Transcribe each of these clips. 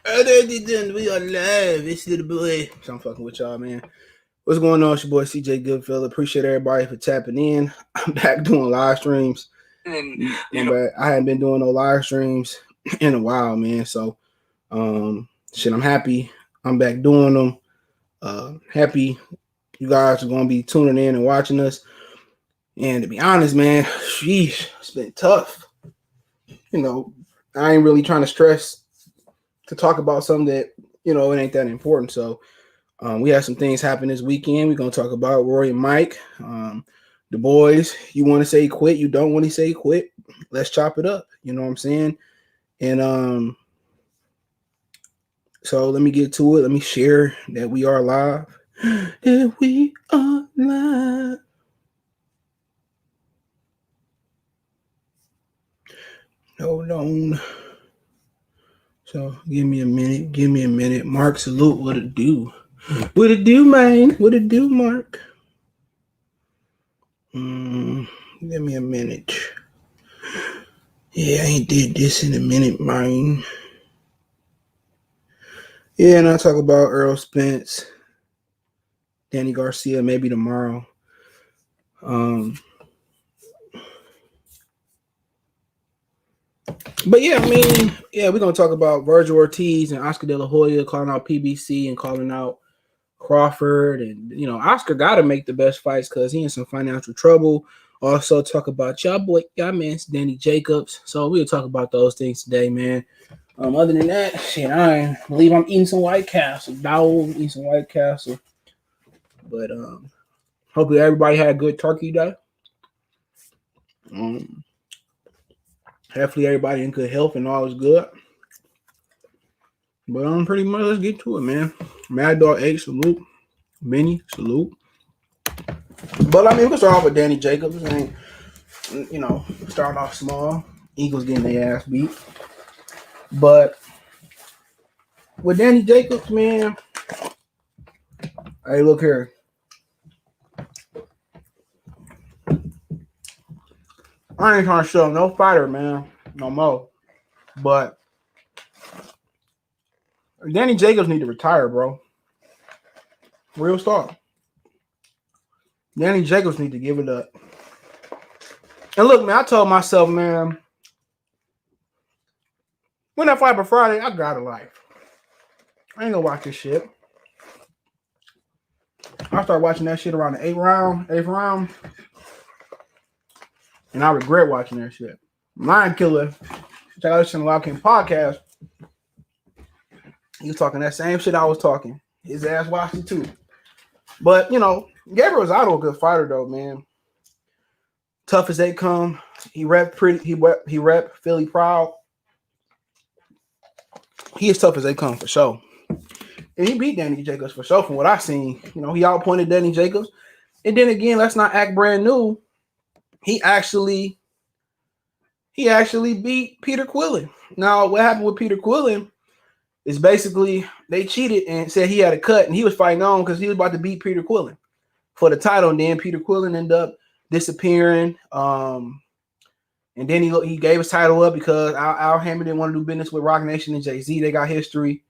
We are live. It's the boy. So I'm fucking with y'all, man. What's going on? It's your boy CJ Goodfellow. Appreciate everybody for tapping in. I'm back doing live streams. And I hadn't been doing no live streams in a while, man. So I'm happy. I'm back doing them. Happy you guys are gonna be tuning in and watching us. And to be honest, man, sheesh, it's been tough. I ain't really trying to stress to talk about something that, it ain't that important. So we had some things happen this weekend. We're going to talk about Roy and Mike. Dubois, you want to say quit, you don't want to say quit. Let's chop it up. You know what I'm saying? And so let me get to it. Let me share that we are live. And we are live. Hold on. So give me a minute. Mark, salute. What it do? What it do, man? What it do, Mark? Give me a minute. Yeah, I ain't did this in a minute, man. Yeah, and I'll talk about Earl Spence, Danny Garcia, maybe tomorrow. But yeah, we're gonna talk about Vergil Ortiz and Oscar De La Hoya calling out PBC and calling out Crawford, and Oscar got to make the best fights because he in some financial trouble. Also talk about y'all man, Danny Jacobs. So we'll talk about those things today, man. Other than that, I believe I'm eating some White Castle. Eating some White Castle. But hopefully everybody had a good turkey day. Hopefully everybody in good health and all is good. But pretty much let's get to it, man. Mad Dog 8, salute. Minnie, salute. But we can start off with Danny Jacobs. And, starting off small. Eagles getting their ass beat. But with Danny Jacobs, man, hey, look here. I ain't trying to show no fighter, man, no more. But Danny Jacobs need to retire, bro. Real talk. Danny Jacobs need to give it up. And look, man, I told myself, man, when I fight for Friday, I got a life. I ain't gonna watch this shit. I started watching that shit around the eighth round. And I regret watching that shit. Mind Killer, which I listen to Loud King podcast. He was talking that same shit I was talking. His ass watched it too. But, Gabriel Rosado a good fighter though, man. Tough as they come. He rep Philly proud. He is tough as they come for sure. And he beat Danny Jacobs for sure from what I seen. He outpointed Danny Jacobs. And then again, let's not act brand new. He actually beat Peter Quillin. Now, what happened with Peter Quillin is basically they cheated and said he had a cut, and he was fighting on because he was about to beat Peter Quillin for the title. And then Peter Quillin ended up disappearing. And then he gave his title up because Al Hammond didn't want to do business with Rock Nation and Jay-Z. They got history.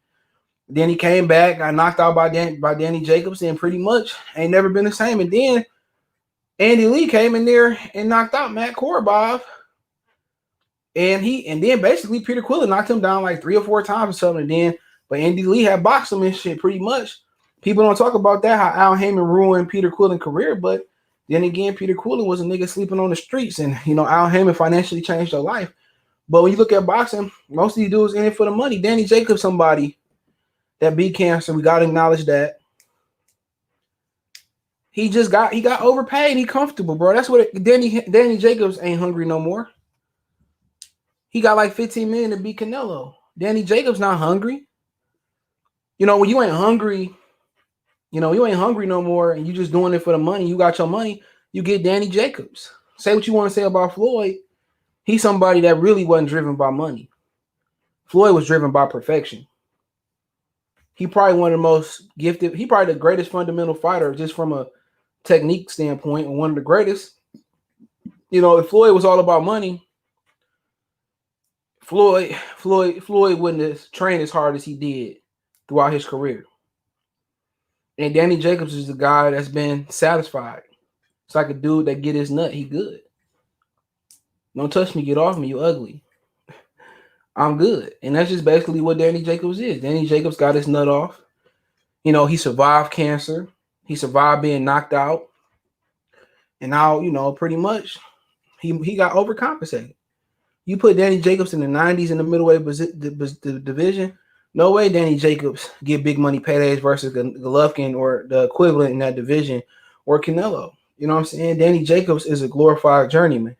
Then he came back, got knocked out by Danny Jacobs, and pretty much ain't never been the same. And then Andy Lee came in there and knocked out Matt Korobov. And then basically Peter Quillin knocked him down like 3 or 4 times or something. But Andy Lee had boxed him and shit pretty much. People don't talk about that, how Al Hammond ruined Peter Quillin's career. But then again, Peter Quillin was a nigga sleeping on the streets. And, Al Hammond financially changed their life. But when you look at boxing, most of these dudes in it for the money. Danny Jacobs, somebody that beat cancer. We got to acknowledge that. He got overpaid. He comfortable, bro. That's what Danny Jacobs ain't hungry no more. He got like 15 million to beat Canelo. Danny Jacobs not hungry. When you ain't hungry, you ain't hungry no more and you just doing it for the money. You got your money, you get Danny Jacobs. Say what you want to say about Floyd. He's somebody that really wasn't driven by money. Floyd was driven by perfection. He probably one of the most gifted. He probably the greatest fundamental fighter just from a technique standpoint, and one of the greatest. If Floyd was all about money, Floyd wouldn't have trained as hard as he did throughout his career. And Danny Jacobs is the guy that's been satisfied. It's like a dude that get his nut, he good. Don't touch me, get off me, you ugly. I'm good. And that's just basically what Danny Jacobs is. Danny Jacobs got his nut off. You know, he survived cancer. He survived being knocked out. And now, you know, pretty much he got overcompensated. You put Danny Jacobs in the 90s in the middleweight division, no way Danny Jacobs get big money paydays versus Golovkin or the equivalent in that division or Canelo. You know what I'm saying? Danny Jacobs is a glorified journeyman.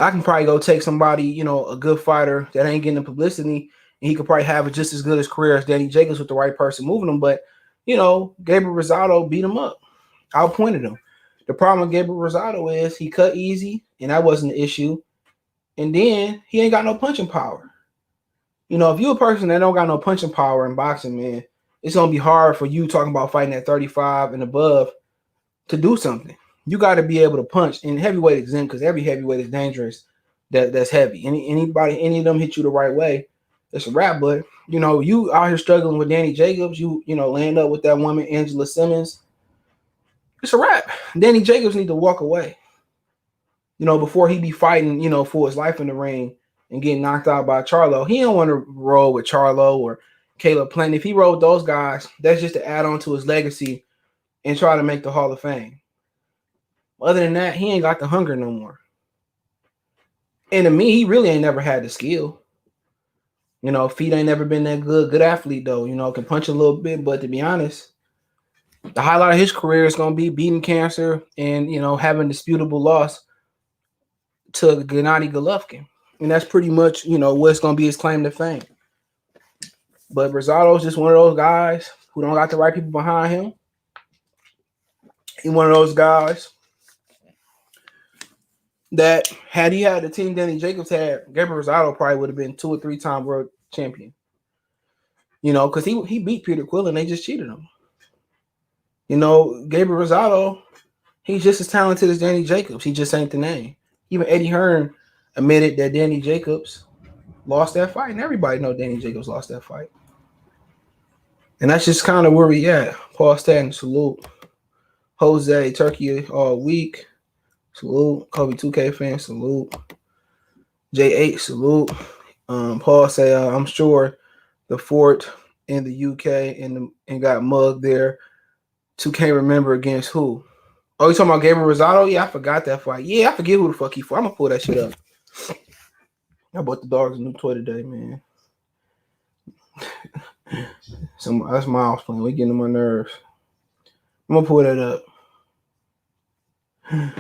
I can probably go take somebody, you know, a good fighter that ain't getting the publicity, and he could probably have just as good as career as Danny Jacobs with the right person moving him. But, you know, Gabriel Rosado beat him up. Outpointed him. The problem with Gabriel Rosado is he cut easy, and that wasn't the issue. And then he ain't got no punching power. You know, if you're a person that don't got no punching power in boxing, man, it's going to be hard for you talking about fighting at 35 and above to do something. You got to be able to punch. And heavyweight exempt because every heavyweight is dangerous that's heavy. Any of them hit you the right way, it's a wrap. But, you know, you out here struggling with Danny Jacobs, you know, land up with that woman, Angela Simmons, it's a wrap. Danny Jacobs need to walk away. You know, before he be fighting, you know, for his life in the ring and getting knocked out by Charlo. He don't want to roll with Charlo or Caleb Plant. If he rolled those guys, that's just to add on to his legacy and try to make the Hall of Fame. Other than that, he ain't got the hunger no more. And to me, he really ain't never had the skill. You know, feet ain't never been that good. Good athlete, though. You know, can punch a little bit. But to be honest, the highlight of his career is going to be beating cancer and, you know, having disputable loss to Gennady Golovkin. And that's pretty much, you know, what's going to be his claim to fame. But Rosado's just one of those guys who don't got the right people behind him. He's one of those guys that had he had the team Danny Jacobs had, Gabriel Rosado probably would have been 2 or 3 time world champion. You know, because he beat Peter Quillen. They just cheated him. You know, Gabriel Rosado, he's just as talented as Danny Jacobs. He just ain't the name. Even Eddie Hearn admitted that Danny Jacobs lost that fight, and everybody know Danny Jacobs lost that fight. And that's just kind of where we at. Paul Stanton, salute. Jose, Turkey all week. Salute. Kobe 2K fan, salute. J8, salute. Paul say, I'm sure the fort in the UK and got mugged there. 2K remember against who? Oh, you talking about Gabriel Rosado? Yeah, I forgot that fight. Yeah, I forget who the fuck he fought. I'm gonna pull that shit up. I bought the dogs a new toy today, man. That's Miles playing. We getting on my nerves. I'm gonna pull that up.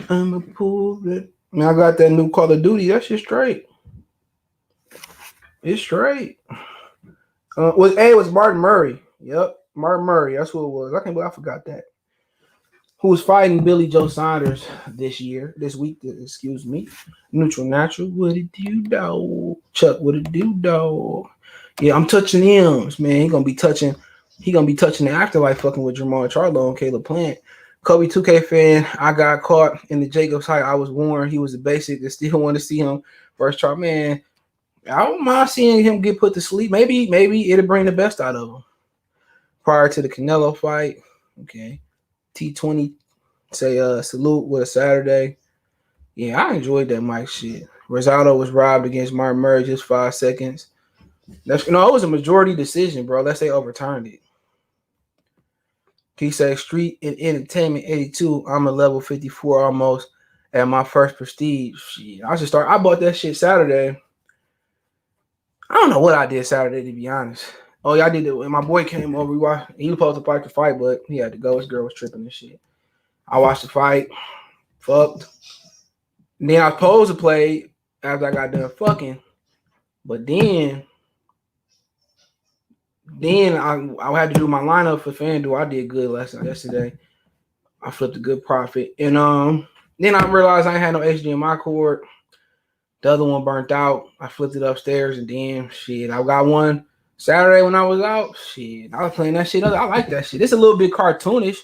I'm gonna pull that. Man, I got that new Call of Duty. That shit straight. It's straight. It was Martin Murray. Yep, Martin Murray. That's who it was. I can't believe I forgot that. Who was fighting Billy Joe Saunders this week, excuse me. Neutral Natural, what it do, dog? Chuck, what it do, dog? Yeah, I'm touching M's, man. He gonna be touching the afterlife fucking with Jamal Charlo and Caleb Plant. Kobe 2K fan, I got caught in the Jacobs hype. I was warned he was a basic and still want to see him versus Char. Man, I don't mind seeing him get put to sleep. Maybe it'll bring the best out of him. Prior to the Canelo fight. Okay. T20 say salute with a Saturday. Yeah, I enjoyed that Mike shit. Rosado was robbed against Martin Murray just 5 seconds. It was a majority decision, bro. Let's say overturned it. He said Street and Entertainment 82. I'm a level 54 almost at my first prestige. Shit, I bought that shit Saturday. I don't know what I did Saturday, to be honest. Oh, yeah, I did it when my boy came over. He was supposed to fight the fight, but he had to go. His girl was tripping and shit. I watched the fight. Fucked. And then I was supposed to play after I got done fucking. But then I had to do my lineup for FanDuel. I did good yesterday. I flipped a good profit. And then I realized I ain't had no HDMI cord. The other one burnt out. I flipped it upstairs, and then shit, I got one Saturday when I was out. Shit, I was playing that shit. I like that shit. It's a little bit cartoonish.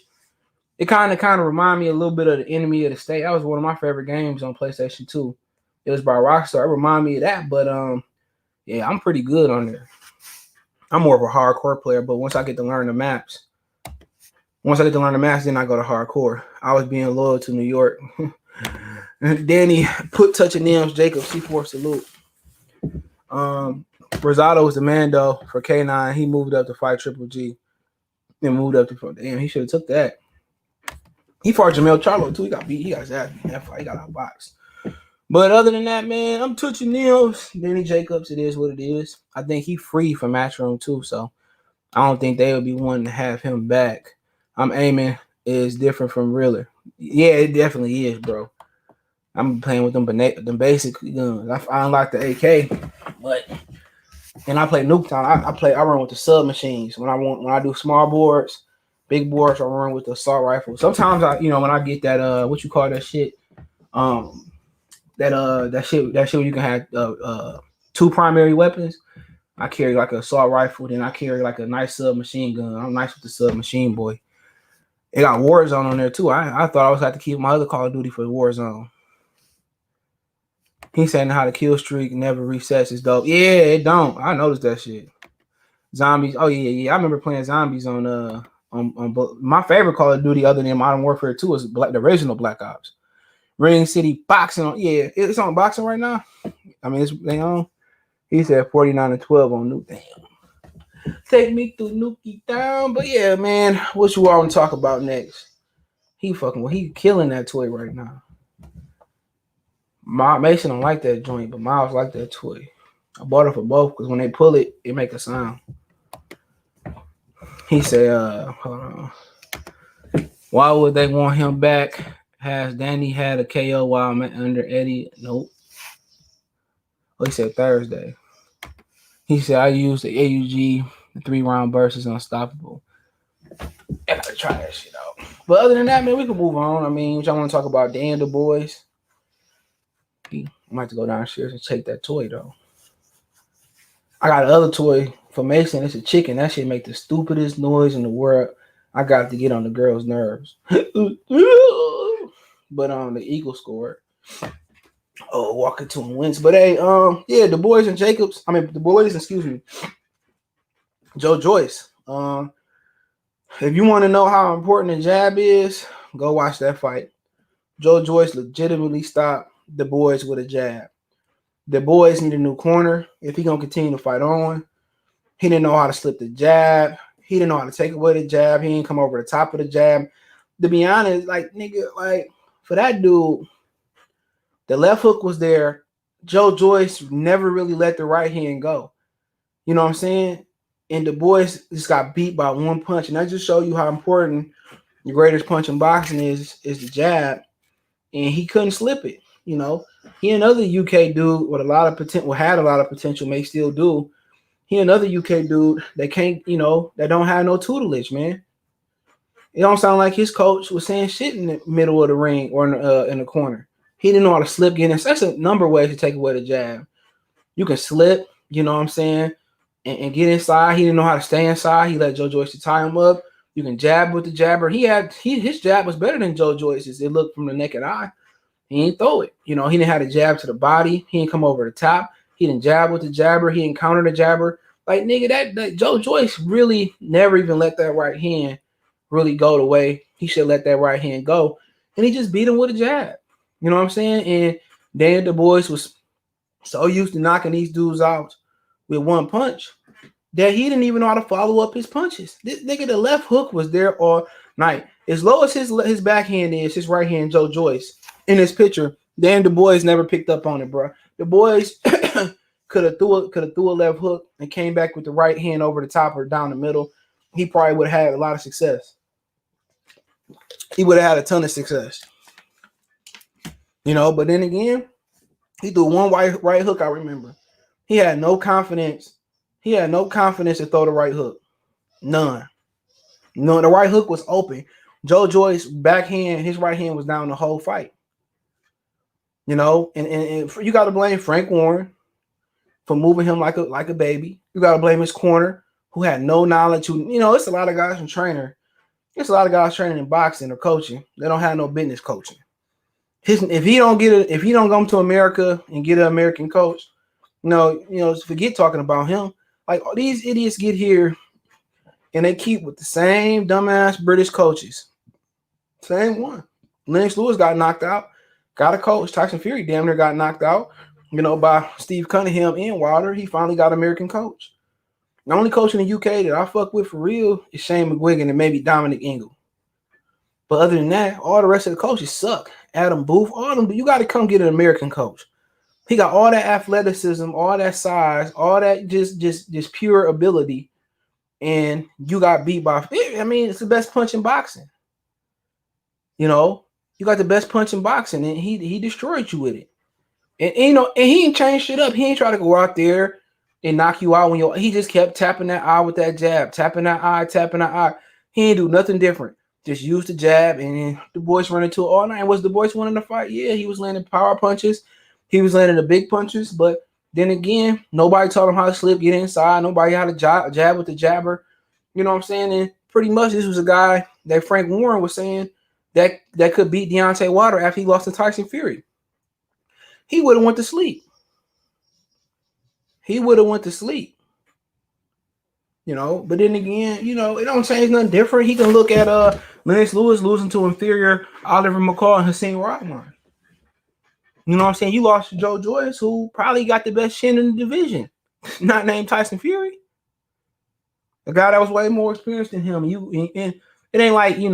It kind of remind me a little bit of the Enemy of the State. That was one of my favorite games on PlayStation 2. It was by Rockstar. It reminded me of that, but yeah, I'm pretty good on there. I'm more of a hardcore player, but once I get to learn the maps, then I go to hardcore. I was being loyal to New York. Danny put touching nails, Jacob C4 salute. Rosado was the man though for K9. He moved up to fight Triple G. Then moved up to damn. He should have took that. He fought Jamel Charlo too. He got beat. He got his ass beat in that fight. He got outboxed. But other than that, man, I'm touching nails. Danny Jacobs, it is what it is. I think he free from Matchroom too, so I don't think they would be wanting to have him back. I'm aiming is different from Realer. Yeah, it definitely is, bro. I'm playing with them basic guns. I unlocked the AK, but and I play Nuketown. I run with the submachines when I do small boards, big boards. I run with the assault rifle. Sometimes when I get that what you call that shit, that shit where you can have two primary weapons. I carry like an assault rifle, then I carry like a nice submachine gun. I'm nice with the submachine boy. It got Warzone on there too. I thought I was have to keep my other Call of Duty for Warzone. He's saying how the kill streak never resets is dope. Yeah, it don't. I noticed that shit. Zombies. Oh yeah. I remember playing zombies on my favorite Call of Duty other than Modern Warfare 2 is the original Black Ops. Ring City boxing. Yeah, it's on boxing right now. I mean, they on. He said 49-12 on Nuke. Damn. Take me through Nuke down. But yeah, man, what you all want to talk about next? He killing that toy right now. Mason don't like that joint, but Miles like that toy. I bought it for both because when they pull it, it make a sound. He said, hold on. Why would they want him back? Has Danny had a KO while I'm under Eddie? Nope. Oh, he said Thursday. He said, I used the AUG, the 3-round burst is unstoppable. I gotta try that shit out. But other than that, man, we can move on. I mean, what y'all want to talk about? Dan Dubois. I might have to go downstairs and check that toy, though. I got another toy for Mason. It's a chicken. That shit make the stupidest noise in the world. I got to get on the girl's nerves. But the Eagles scored. Oh, walking to and wins. But hey, yeah, the boys and Jacobs. I mean, the boys, excuse me. Joe Joyce. If you want to know how important the jab is, go watch that fight. Joe Joyce legitimately stopped the boys with a jab. The boys need a new corner if he gonna continue to fight on. He didn't know how to slip the jab. He didn't know how to take away the jab. He didn't come over the top of the jab. To be honest, for that dude, the left hook was there. Joe Joyce never really let the right hand go. You know what I'm saying? And the boys just got beat by one punch. And that just show you how important the greatest punch in boxing is the jab. And he couldn't slip it. You know, he another UK dude with a lot of potential, had a lot of potential, may still do. He another UK dude that can't, that don't have no tutelage, man. It don't sound like his coach was saying shit in the middle of the ring or in the corner. He didn't know how to slip. That's a number of ways to take away the jab. You can slip, you know what I'm saying, and get inside. He didn't know how to stay inside. He let Joe Joyce tie him up. You can jab with the jabber. His jab was better than Joe Joyce's. It looked from the naked eye. He didn't throw it. He didn't have a jab to the body. He didn't come over the top. He didn't jab with the jabber. He didn't counter the jabber. Like, nigga, that Joe Joyce really never even let that right hand really go the way he should let that right hand go. And he just beat him with a jab. You know what I'm saying? And Dan Dubois was so used to knocking these dudes out with one punch that he didn't even know how to follow up his punches. This nigga, the left hook was there all night. As low as his backhand is, his right hand, Joe Joyce, in this picture, Dan Dubois never picked up on it, bro. The boys could have threw a left hook and came back with the right hand over the top or down the middle. He probably would have had a lot of success. He would have had a ton of success. But then again, he threw one right hook, I remember. He had no confidence. He had no confidence to throw the right hook. None. No, the right hook was open. Joe Joyce backhand, his right hand was down the whole fight. And you got to blame Frank Warren for moving him like a baby. You got to blame his corner who had no knowledge. It's a lot of guys from trainer. It's a lot of guys training in boxing or coaching. They don't have no business coaching. if he don't come to America and get an American coach, forget talking about him. Like all these idiots get here and they keep with the same dumbass British coaches. Same one. Lennox Lewis got knocked out. Got a coach. Tyson Fury damn near got knocked out, by Steve Cunningham and Wilder. He finally got an American coach. The only coach in the UK that I fuck with for real is Shane McGuigan and maybe Dominic Ingle. But other than that, all the rest of the coaches suck. Adam Booth, all of them. You got to come get an American coach. He got all that athleticism, all that size, all that just pure ability, and you got beat by. I mean, it's the best punch in boxing. You got the best punch in boxing, and he destroyed you with it. And he ain't changed shit up. He ain't try to go out there and knock you out he just kept tapping that eye with that jab, tapping that eye. He ain't do nothing different. Just use the jab, and Dubois run into it all night. Was Dubois winning the fight? Yeah, he was landing power punches. He was landing the big punches, but then again, nobody taught him how to slip, get inside. Nobody had to jab with the jabber. You know what I'm saying? And pretty much this was a guy that Frank Warren was saying that could beat Deontay Wilder after he lost to Tyson Fury. He would have went to sleep. But then again, it don't change nothing different. He can look at Lennox Lewis losing to inferior Oliver McCall and Hussein Rahman. You know what I'm saying? You lost to Joe Joyce, who probably got the best chin in the division. Not named Tyson Fury. A guy that was way more experienced than him. And it ain't like, you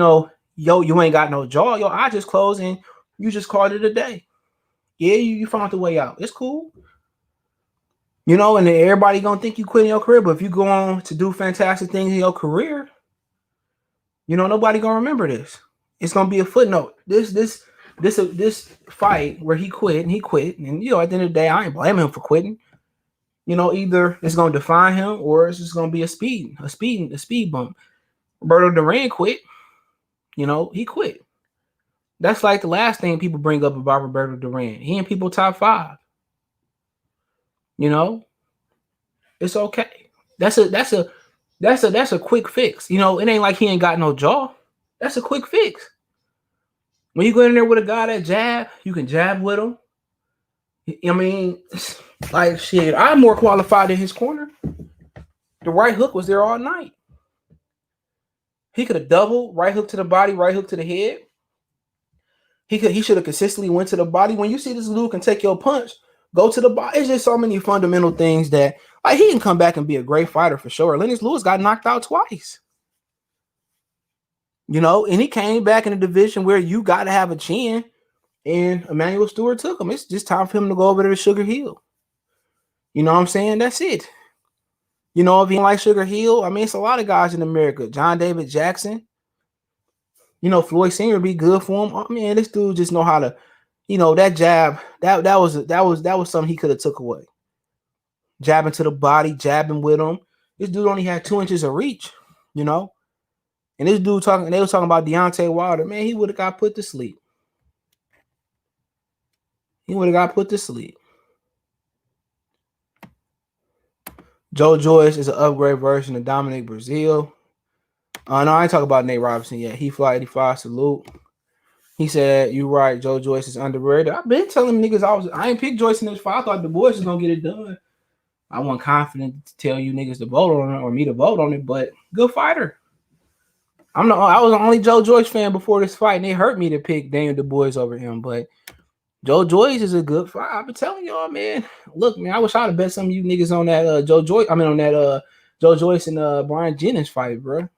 ain't got no jaw. Your eye just closed and you just called it a day. Yeah, you found the way out. It's cool. And then everybody gonna think you quit in your career, but if you go on to do fantastic things in your career, nobody gonna remember this. It's gonna be a footnote. This fight where he quit, and at the end of the day, I ain't blaming him for quitting. Either it's gonna define him or it's just gonna be a speed bump. Roberto Duran quit. He quit. That's like the last thing people bring up about Roberto Duran. He in people top 5. It's okay. That's a quick fix. It ain't like he ain't got no jaw. That's a quick fix. When you go in there with a guy that jab, you can jab with him. I mean, like shit, I'm more qualified in his corner. The right hook was there all night. He could have doubled, right hook to the body, right hook to the head. He should have consistently went to the body. When you see this dude can take your punch, go to the body. It's just so many fundamental things that he can come back and be a great fighter for sure. Lennox Lewis got knocked out twice. And he came back in a division where you got to have a chin, and Emmanuel Stewart took him. It's just time for him to go over to Sugar Hill. You know what I'm saying? That's it. If he don't like Sugar Hill, I mean, it's a lot of guys in America. John David Jackson. Floyd Senior would be good for him. I mean, this dude just know how to, that jab. That was something he could have took away. Jabbing to the body, jabbing with him. This dude only had 2 inches of reach. And this dude they was talking about Deontay Wilder. Man, he would have got put to sleep. Joe Joyce is an upgrade version of Dominic Breazeale. No, I ain't talking about Nate Robinson yet. He fly 85, salute. He said, "You right, Joe Joyce is underrated." I've been telling niggas I ain't picked Joyce in this fight. I thought Dubois was gonna get it done. I wasn't confident to tell you niggas to vote on it or me to vote on it, but good fighter. I was the only Joe Joyce fan before this fight, and it hurt me to pick Daniel Dubois over him. But Joe Joyce is a good fight. I've been telling y'all, man. Look, man, I wish I'd have bet some of you niggas on that Joe Joyce and Brian Jennings fight, bro.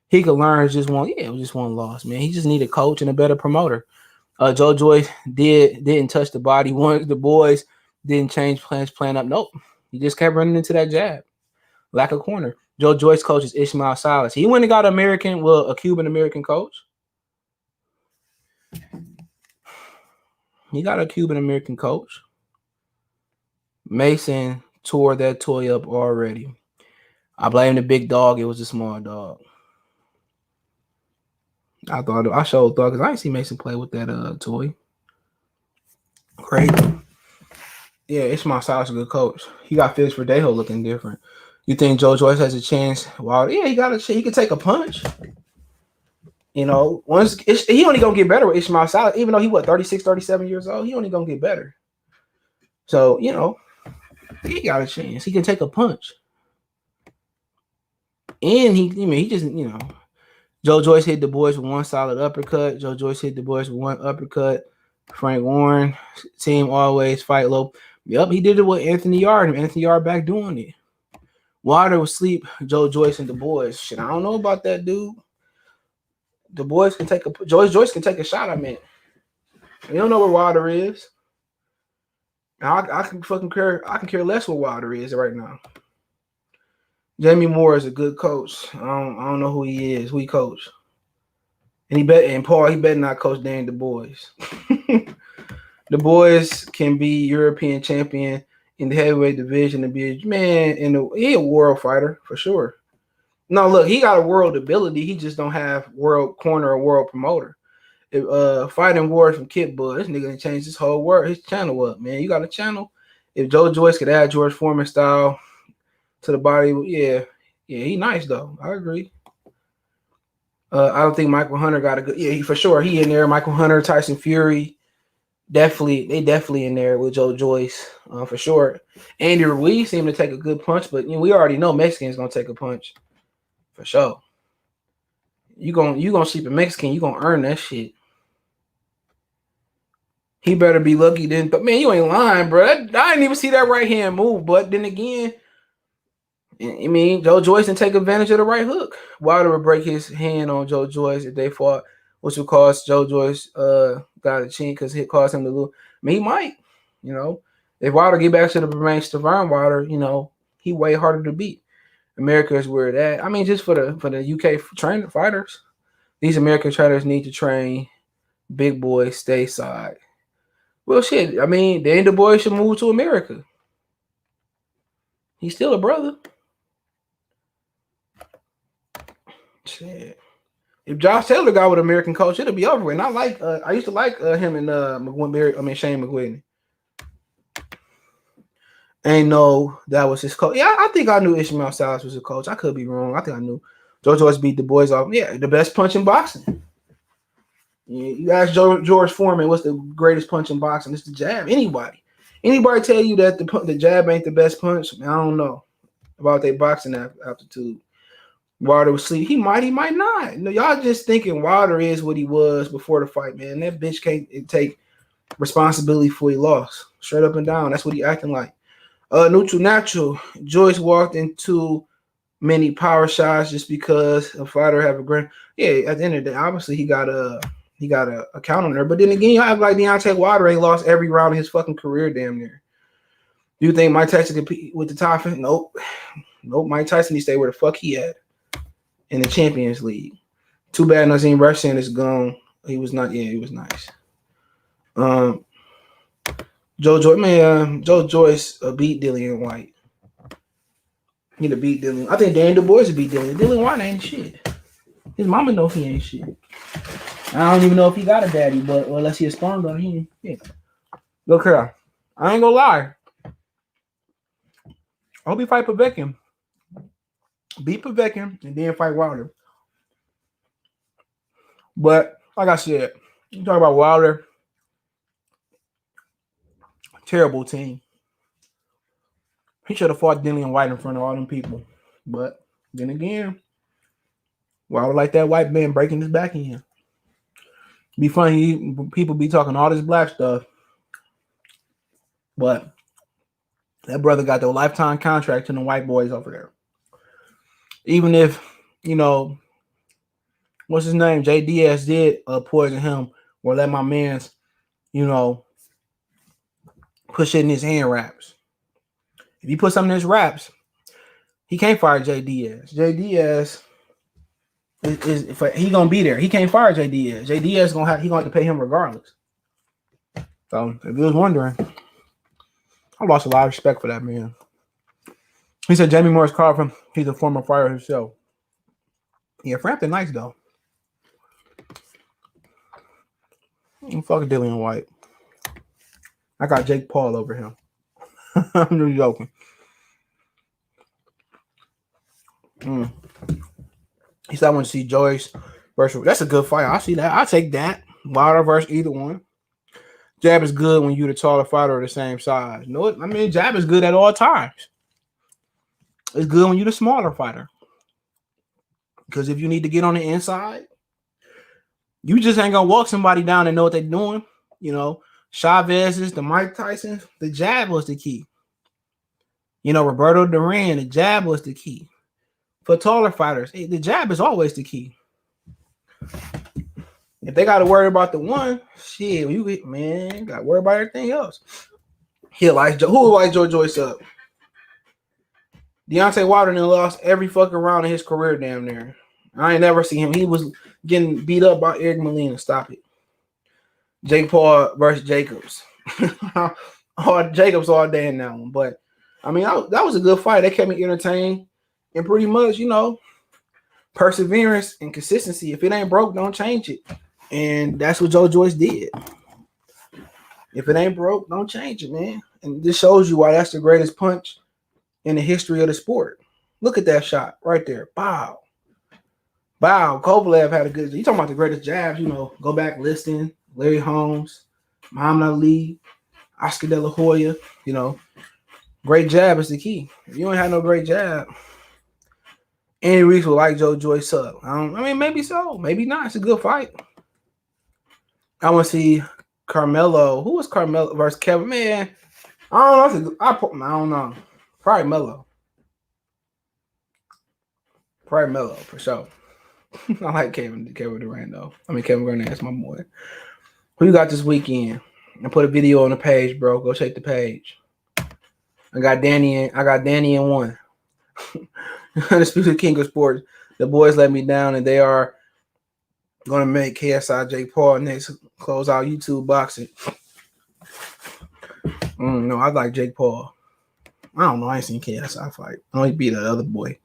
He could learn just one loss, man. He just need a coach and a better promoter. Joe Joyce didn't touch the body once. The boys didn't change plans, plan up. Nope. He just kept running into that jab. Lack of corner. Joe Joyce coaches Ishmael Salas. He went and got a Cuban-American coach. He got a Cuban-American coach. Mason tore that toy up already. I blame the big dog. It was a small dog. I showed thought because I didn't see Mason play with that toy. Crazy. Yeah, Ishmael Salas is a good coach. He got Felix Verdejo looking different. You think Joe Joyce has a chance? Well, yeah, he can take a punch. You know, he only gonna get better with Ishmael Salas, even though he 36, 37 years old. He only gonna get better. So you know, he got a chance. He can take a punch, and he just Joe Joyce hit Dubois with one solid uppercut. Joe Joyce hit Dubois with one uppercut. Frank Warren team always fight low. Yep, he did it with Anthony Yard. Anthony Yard back doing it. Wilder was sleep. Joe Joyce and Dubois. Shit, I don't know about that dude. Dubois can take a Joyce can take a shot. I mean, we don't know where Wilder is. I can fucking care. I can care less what Wilder is right now. Jamie Moore is a good coach. I don't know who he is. Who he coach? And he better not coach Dan Dubois. Dubois can be European champion in the heavyweight division and be he a world fighter for sure. No, look, he got a world ability. He just don't have world corner or world promoter. If Fighting Wars from Kid Bud, this nigga changed his channel up, man. You got a channel. If Joe Joyce could add George Foreman style to the body, yeah, he nice though. I agree. I don't think Michael Hunter got a good. Yeah, for sure he in there. Michael Hunter, Tyson Fury, they definitely in there with Joe Joyce for sure. Andy Ruiz seemed to take a good punch, but we already know Mexicans gonna take a punch for sure. You gonna sleep a Mexican, you gonna earn that shit. He better be lucky then. But man, you ain't lying, bro. I didn't even see that right hand move. But then again, I mean, Joe Joyce didn't take advantage of the right hook. Wilder would break his hand on Joe Joyce if they fought, which would cause Joe Joyce got a chin because it caused him to lose. I mean, he might, if Wilder get back to the remain Stavern Wilder, he way harder to beat. America is where it at. I mean, just for the UK trainer fighters, these American trainers need to train big boys stateside. Well, shit. I mean, Dan Dubois should move to America. He's still a brother. Shit. If Josh Taylor got with an American coach, it'll be over with. And I used to like him and Shane McGuinness. Ain't know that was his coach. Yeah, I think I knew Ishmael Salas was a coach. I could be wrong. I think I knew. Joe Joyce beat the boys off. Yeah, the best punch in boxing. You ask George Foreman, what's the greatest punch in boxing? It's the jab. Anybody tell you that the jab ain't the best punch? I don't know about their boxing aptitude. Wilder was sleep. He might not. Y'all just thinking Wilder is what he was before the fight, man. That bitch can't take responsibility for he lost. Straight up and down. That's what he acting like. Neutral natural. Joyce walked into many power shots just because a fighter have a grand. Yeah, at the end of the day, obviously he got a count on there. But then again, you have like Deontay Wilder ain't lost every round of his fucking career damn near. Do you think Mike Tyson could compete with the top? Nope. Mike Tyson needs to stay where the fuck he at in the Champions League. Too bad Nazim Rushdie is gone. He was not. Yeah, he was nice. Joe Joyce beat Dillian White. He to beat Dillian. I think Dan Dubois beat Dillian. Dillian White ain't shit. His mama know he ain't shit. I don't even know if he got a daddy, but unless he a sperm donor, he yeah. Look here, I ain't gonna lie. I hope he fight Povetkin. Beat Povetkin and then fight Wilder. But like I said, you talk about Wilder. Terrible team. He should have fought Dillian White in front of all them people. But then again, Wilder like that white man breaking his back in. Be funny, people be talking all this black stuff. But that brother got the lifetime contract to the white boys over there. Even if, what's his name? J. Diaz did poison him or let my man's, put shit in his hand wraps. If you put something in his wraps, he can't fire J. Diaz. J. Diaz is he gonna be there. He can't fire J. Diaz. J. Diaz he gonna have to pay him regardless. So if you was wondering, I lost a lot of respect for that man. He said Jamie Morris called from he's a former fighter himself. Yeah, Frampton nice though. Fuck Dillian White. I got Jake Paul over him. I'm just joking. He said I want to see Joyce That's a good fight. I see that. I take that. Wilder versus either one. Jab is good when you're the taller fighter or the same size. You know what? I mean, jab is good at all times. It's good when you're the smaller fighter. Because if you need to get on the inside, you just ain't gonna walk somebody down and know what they're doing. You know, Chavez's, the Mike Tyson's, the jab was the key. You know, Roberto Duran, the jab was the key. For taller fighters, the jab is always the key. If they got to worry about the one, shit, you got to worry about everything else. Who likes Joyce up? Deontay Wilder lost every fucking round in his career, damn near. I ain't never seen him. He was getting beat up by Eric Molina. Stop it. Jake Paul versus Jacobs. Jacobs all day in that one. But, I mean, that was a good fight. That kept me entertained. And pretty much, you know, perseverance and consistency. If it ain't broke, don't change it. And that's what Joyce did. If it ain't broke, don't change it, man. And this shows you why that's the greatest punch in the history of the sport. Look at that shot right there. Bow. Kovalev had a good. You talking about the greatest jabs? You know, go back, listen. Larry Holmes, Muhammad Ali, Oscar De La Hoya. You know, great jab is the key. If you don't have no great jab, Andy Reese will like Joyce up. I mean, maybe so, maybe not. It's a good fight. I want to see Carmelo. Who was Carmelo versus Kevin? Man, I don't know. I don't know. Probably Melo. Probably Melo for sure. I like Kevin Durant though. I mean Kevin Garnett, that's my boy. Who you got this weekend? I put a video on the page, bro. Go check the page. I got Danny in one. Undisputed King of Sports. The boys let me down, and they are going to make KSI Jake Paul next close out YouTube boxing. No, I like Jake Paul. I don't know. I ain't seen KSI fight. I know he beat that other boy.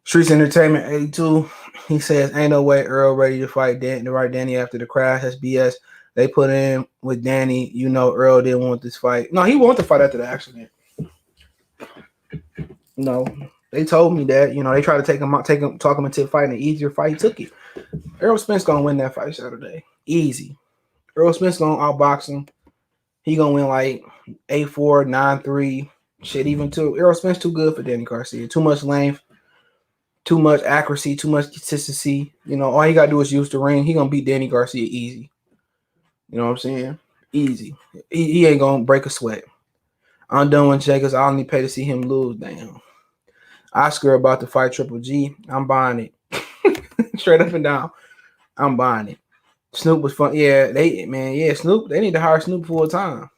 Streets Entertainment 82. He says, ain't no way Earl ready to fight Danny after the crash. That's BS. They put in with Danny. You know Earl didn't want this fight. No, he wanted to fight after the accident. No, they told me that. You know, they tried to talk him into fighting an easier fight. He took it. Errol Spence gonna win that fight Saturday. Easy. Errol Spence gonna outbox him. He gonna win like 8-4, 9-3. Shit, even too. Errol Spence too good for Danny Garcia. Too much length, too much accuracy, too much consistency. You know, all he gotta do is use the ring. He gonna beat Danny Garcia easy. You know what I'm saying? Easy. He ain't gonna break a sweat. I'm done with Jacobs. I only pay to see him lose. Damn. Oscar about to fight Triple G. I'm buying it. Straight up and down. I'm buying it. Snoop was fun. Yeah, Snoop. They need to hire Snoop full time.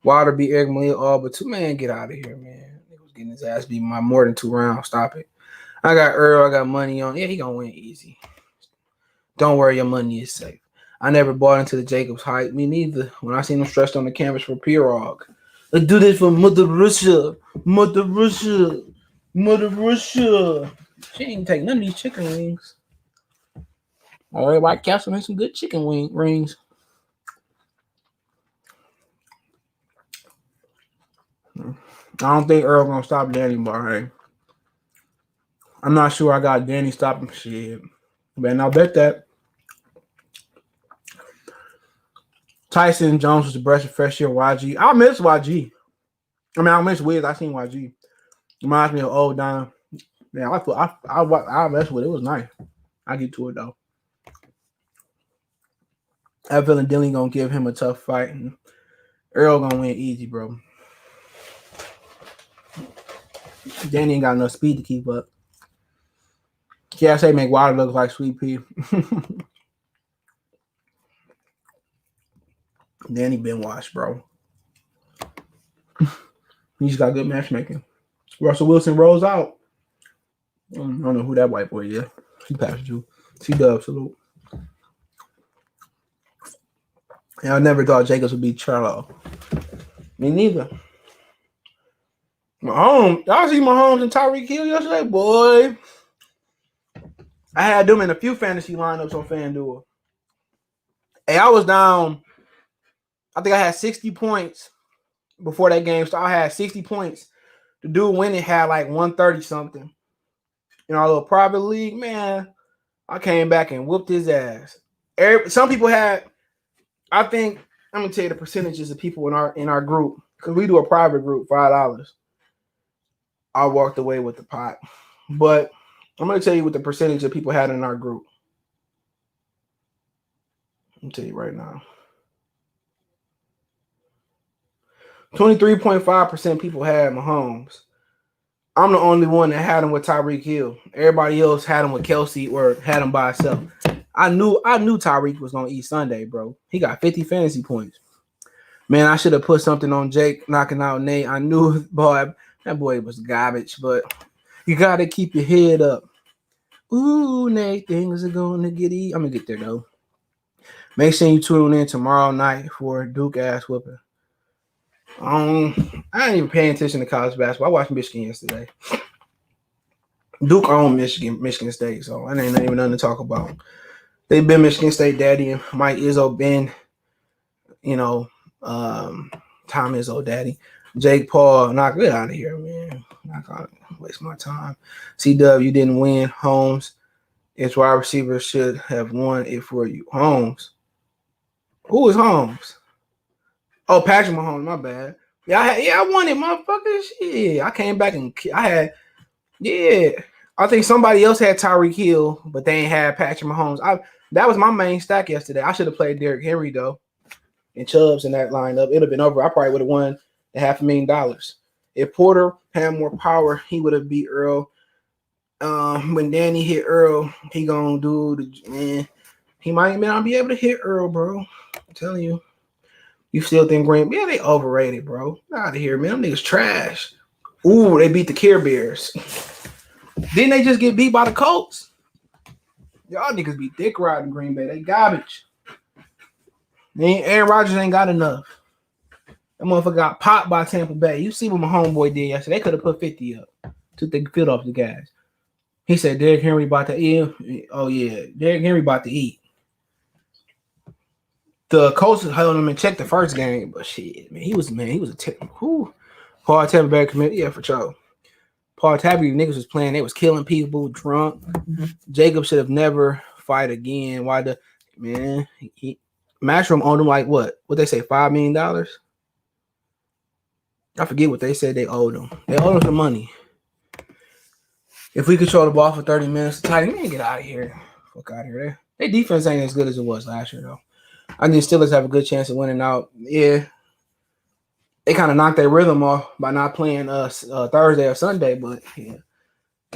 Wilder beat Eric Molina all but two. Man, get out of here, man. He was getting his ass beat by more than 2 rounds. Stop it. I got Earl. I got money on. Yeah, he gonna win easy. Don't worry, your money is safe. I never bought into the Jacobs hype. Me neither. When I seen him stretched on the canvas for Pirog. Let's do this for Mother Russia. Mother Russia. Mother Russia. She ain't take none of these chicken wings. All right, White Castle made some good chicken rings. I don't think Earl gonna stop Danny, but hey, I'm not sure I got Danny stopping shit. Man, I'll bet that. Tyson Jones was the breath of fresh year. YG. I miss YG. I miss Wiz. I seen YG. Reminds me of old Don. Yeah, I messed with it. It was nice. I get to it though. I have a feeling Dilly gonna give him a tough fight, and Earl gonna win easy, bro. Danny ain't got enough speed to keep up. KSA make Wilder look like Sweet Pea. Danny been washed, bro. He just got good matchmaking. Russell Wilson rolls out. I don't know who that white boy is. He passed you. C-Dub, salute. And I never thought Jacobs would beat Charlo. Me neither. Y'all see Mahomes and Tyreek Hill yesterday? Boy. I had them in a few fantasy lineups on FanDuel. Hey, I was down. I think I had 60 points before that game started. I had 60 points. The dude winning had like 130 something. In our little private league, man. I came back and whooped his ass. Some people had. I think I'm gonna tell you the percentages of people in our group because we do a private group, $5. I walked away with the pot, but I'm gonna tell you what the percentage of people had in our group. I'll tell you right now. 23.5% people had Mahomes. I'm the only one that had him with Tyreek Hill. Everybody else had him with Kelsey or had him by himself. I knew Tyreek was gonna eat Sunday, bro. He got 50 fantasy points. Man, I should have put something on Jake knocking out Nate. I knew, boy, that boy was garbage, but you gotta keep your head up. Ooh, Nate, things are gonna get easy. I'm gonna get there though. Make sure you tune in tomorrow night for Duke ass whooping. I ain't even paying attention to college basketball. I watched Michigan yesterday. Duke owned Michigan State, so I ain't even nothing to talk about. They've been Michigan State daddy, and Mike Izzo been, Tom Izzo daddy. Jake Paul, knock it out of here, man. Not gonna waste my time. CW, you didn't win. Holmes, its wide receiver should have won it for you. Holmes. Who is Holmes? Oh, Patrick Mahomes, my bad. Yeah, I won it, motherfucker. Shit. I came back and I think somebody else had Tyreek Hill, but they ain't had Patrick Mahomes. That was my main stack yesterday. I should have played Derrick Henry though, and Chubbs in that lineup. It'd have been over. I probably would have won the $500,000. If Porter had more power, he would have beat Earl. When Danny hit Earl, he gonna do the man. He might not be able to hit Earl, bro. I'm telling you. You still think Green? Yeah, they overrated, bro. Get out of here, man. Them niggas trash. Ooh, they beat the Care Bears. Didn't they just get beat by the Colts? Y'all niggas be dick riding Green Bay. They garbage. Aaron Rodgers ain't got enough. That motherfucker got popped by Tampa Bay. You see what my homeboy did yesterday. They could have put 50 up. Took the field off the guys. He said Derrick Henry about to eat. Oh, yeah. Derrick Henry about to eat. The Colts held him in check the first game, but shit, man, he was a Paul Tabby commit, yeah, for sure. Paul Tabby niggas was playing, they was killing people, drunk. Jacob should have never fight again. Why the man? Matchroom owned him like what they say, $5 million. I forget what they said they owed him. They owed him some money. If we control the ball for 30 minutes, Titan, man, get out of here. Fuck out of here. Their defense ain't as good as it was last year though. I think Steelers have a good chance of winning out. Yeah, they kind of knocked their rhythm off by not playing Thursday or Sunday, but yeah,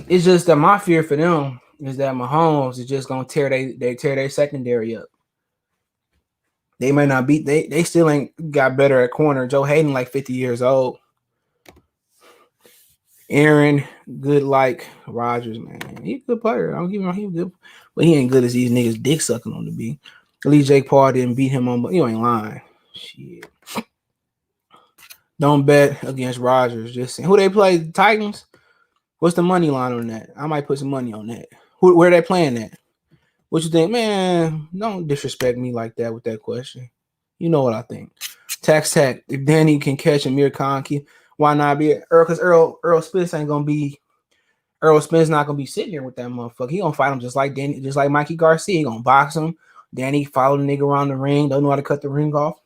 it's just that my fear for them is that Mahomes is just gonna tear their secondary up. They may not beat they still ain't got better at corner. Joe Hayden like 50 years old. Aaron, good like Rodgers, man. He's a good player. I don't give him he's good, but he ain't good as these niggas dick sucking on to be. At least Jake Paul didn't beat him on, but you ain't lying. Shit. Don't bet against Rodgers. Just saying. Who they play? The Titans? What's the money line on that? I might put some money on that. Where they playing at? What you think? Man, don't disrespect me like that with that question. You know what I think. Tax Tack. If Danny can catch Amir Khan, why not be Earl? Because Earl Spence ain't gonna be. Earl Spence not gonna be sitting there with that motherfucker. He gonna fight him just like Danny, just like Mikey Garcia. He gonna box him. Danny follow the nigga around the ring. Don't know how to cut the ring off.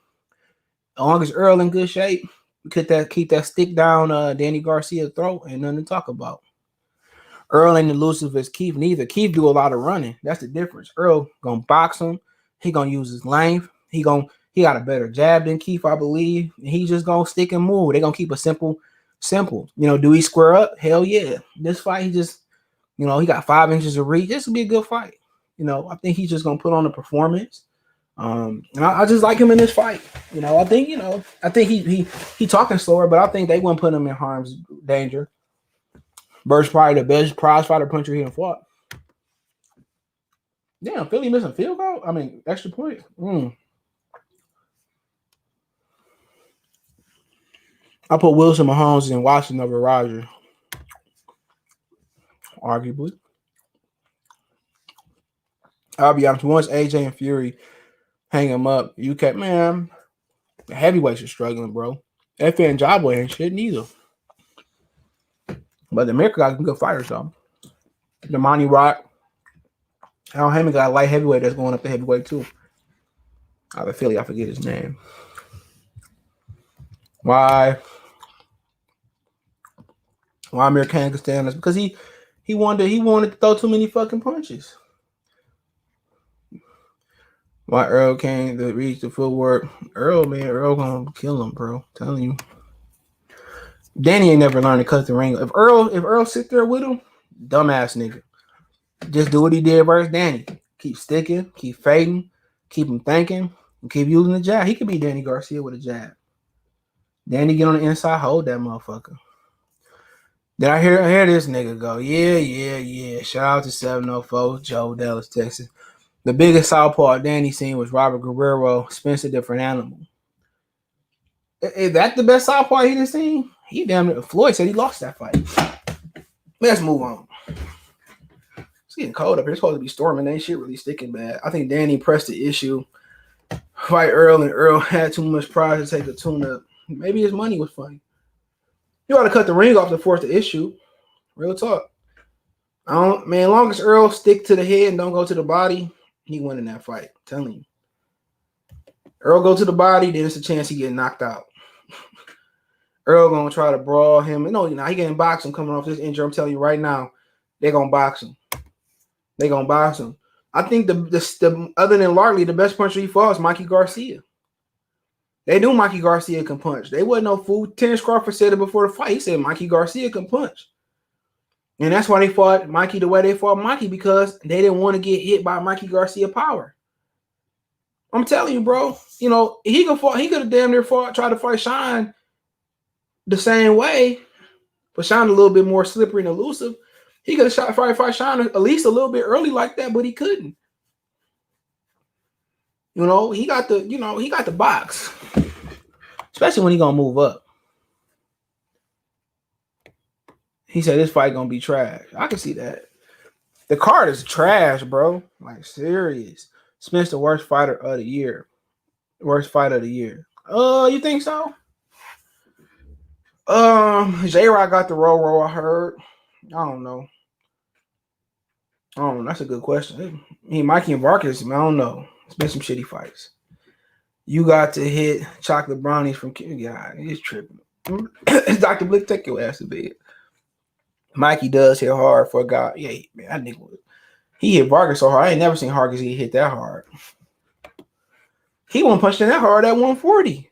As long as Earl in good shape, keep that stick down Danny Garcia's throat. Ain't nothing to talk about. Earl ain't elusive as Keith neither. Keith do a lot of running. That's the difference. Earl gonna box him. He gonna use his length. He got a better jab than Keith, I believe. And he just gonna stick and move. They gonna keep it simple. Do he square up? Hell yeah. This fight, he just, he got 5 inches of reach. This will be a good fight. I think he's just gonna put on a performance. And I just like him in this fight. I think he talking slower, but I think they wouldn't put him in harm's danger. Bird's probably the best prize fighter puncher he fought. Damn, Philly missing field goal? I mean, extra point. I put Wilson, Mahomes, and Watson over Rodgers. Arguably. I'll be honest. Once AJ and Fury hang him up, you can't, man. The heavyweights are struggling, bro. Efe and Jabba ain't shit neither. But the America got some good fighters, though. Damani Rock, Al Haymon got a light heavyweight that's going up to heavyweight too. Out of Philly, I forget his name. Why Amir Khan could stand us? Because he wanted to throw too many fucking punches. Why Earl came to reach the footwork? Earl gonna kill him, bro. I'm telling you. Danny ain't never learned to cut the ring. If Earl sit there with him, dumbass nigga. Just do what he did versus Danny. Keep sticking, keep fading, keep him thinking, and keep using the jab. He could be Danny Garcia with a jab. Danny get on the inside, hold that motherfucker. Then I hear this nigga go, yeah. Shout out to 704, Joe, Dallas, Texas. The biggest southpaw Danny seen was Robert Guerrero, Spencer Different Animal. Is that the best southpaw he done seen? He damn near. Floyd said he lost that fight. Let's move on. It's getting cold up here. It's supposed to be storming. Ain't shit really sticking bad. I think Danny pressed the issue. Fight Earl, and Earl had too much pride to take a tune-up. Maybe his money was funny. You ought to cut the ring off to force the issue. Real talk. As long as Earl stick to the head and don't go to the body, he winning that fight. I'm telling you. Earl go to the body, then it's a chance he get knocked out. Earl gonna try to brawl him. He getting boxed him coming off this injury. I'm telling you right now, they're gonna box him. I think the other than Largley, the best puncher he fought is Mikey Garcia. They knew Mikey Garcia can punch. They wasn't no fool. Terrence Crawford said it before the fight. He said Mikey Garcia can punch. And that's why they fought Mikey the way they fought Mikey, because they didn't want to get hit by Mikey Garcia power. I'm telling you, bro. He could have damn near tried to fight Shine the same way, but Shine a little bit more slippery and elusive. He could have fight Shine at least a little bit early like that, but he couldn't. He got the box, especially when he gonna move up. He said this fight gonna be trash. I can see that. The card is trash, bro. Like serious. Smith's the worst fighter of the year. Worst fight of the year. You think so? J-Rock got the roll. I heard. I don't know. That's a good question. Mikey and Vargas, I don't know. It's been some shitty fights. You got to hit chocolate brownies from God. He's tripping. Dr. Blick, take your ass to bed. Mikey does hit hard for a guy. Yeah, man, that nigga he hit Vargas so hard. I ain't never seen Vargas hit that hard. He wasn't punching that hard at 140.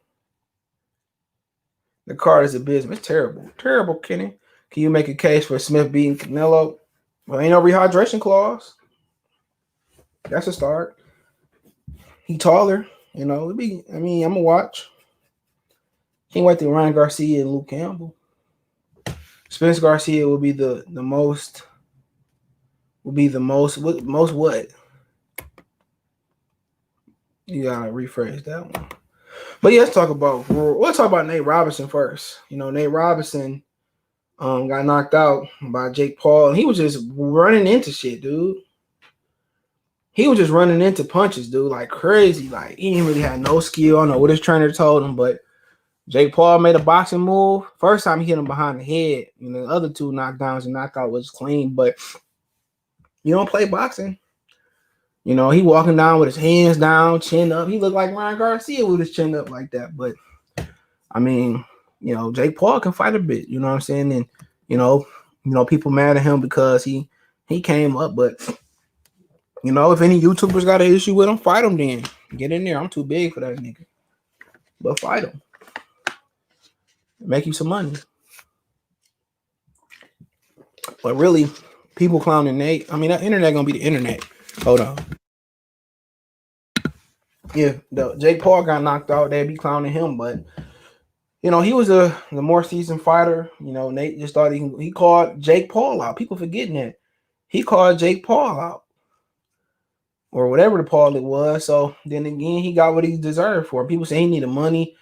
The card is abysmal. It's terrible. Terrible, Kenny. Can you make a case for Smith beating Canelo? Well, ain't no rehydration clause. That's a start. He taller. I'm going to watch. Can't wait to Ryan Garcia and Luke Campbell. Spence Garcia will be the most what? You gotta rephrase that one. But yeah, let's talk about Nate Robinson first. Nate Robinson got knocked out by Jake Paul, and he was just running into shit, dude. He was just running into punches, dude, like crazy. Like he didn't really have no skill. I don't know what his trainer told him, but Jake Paul made a boxing move. First time he hit him behind the head. The other two knockdowns and knockout was clean, but you don't play boxing. He walking down with his hands down, chin up. He looked like Ryan Garcia with his chin up like that. But Jake Paul can fight a bit. You know what I'm saying? And people mad at him because he came up. But if any YouTubers got an issue with him, fight him then. Get in there. I'm too big for that nigga. But fight him. Make you some money. But really, people clowning Nate. That internet gonna be the internet. Hold on. Yeah, Jake Paul got knocked out. They'd be clowning him, but he was the more seasoned fighter. Nate just thought he called Jake Paul out. People forgetting that he called Jake Paul out, or whatever the Paul it was. So then again, he got what he deserved for. People say he needed money.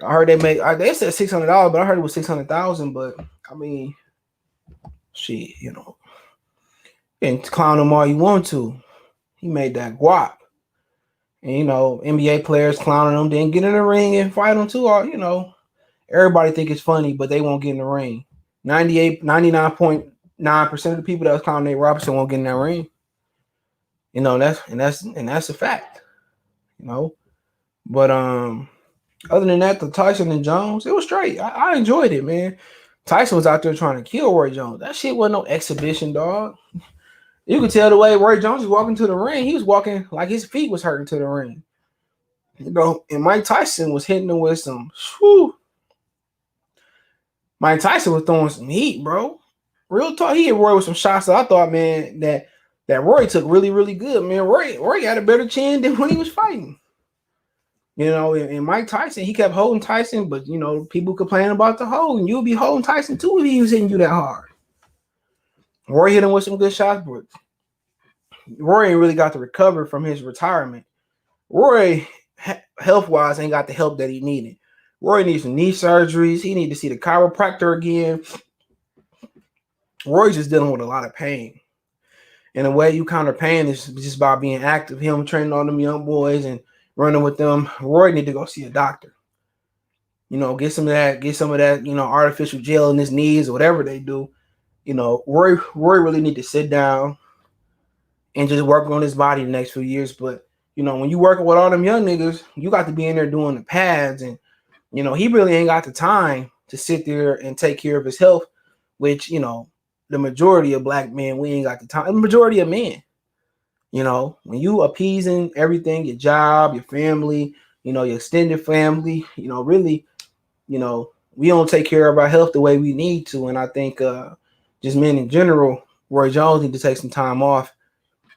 I heard they said $600, but I heard it was $600,000. But shit, and clown him all you want to. He made that guap. And NBA players clowning him, then get in the ring and fight him too. Or everybody think it's funny, but they won't get in the ring. 99.9% of the people that was clowning Nate Robinson won't get in that ring. You know, that's a fact. You know, but other than that, the Tyson and Jones, it was straight. I enjoyed it, man. Tyson was out there trying to kill Roy Jones. That shit wasn't no exhibition, dog. You could tell the way Roy Jones was walking to the ring. He was walking like his feet was hurting to the ring. You know, and Mike Tyson was hitting him with some. Whew. Mike Tyson was throwing some heat, bro. Real talk. He hit Roy with some shots that I thought, man, that Roy took really, really good. Man, Roy had a better chin than when he was fighting. You know, and Mike Tyson, he kept holding Tyson, but you know, people complain about the hold, and you'll be holding Tyson too if he was hitting you that hard. Roy hit him with some good shots, but Roy ain't really got to recover from his retirement. Roy, health-wise, ain't got the help that he needed. Roy needs some knee surgeries. He need to see the chiropractor again. Roy's just dealing with a lot of pain. And the way you counter pain is just by being active. Him training all them young boys and running with them. Roy need to go see a doctor. You know, get some of that, you know, artificial gel in his knees or whatever they do. You know, Roy really need to sit down and just work on his body the next few years. But, you know, when you working with all them young niggas, you got to be in there doing the pads. And, you know, he really ain't got the time to sit there and take care of his health, which, you know, the majority of black men, we ain't got the time. The majority of men, you know, when you appeasing everything, your job, your family, you know, your extended family, you know, really, you know, we don't take care of our health the way we need to. And I think just men in general, Roy Jones need to take some time off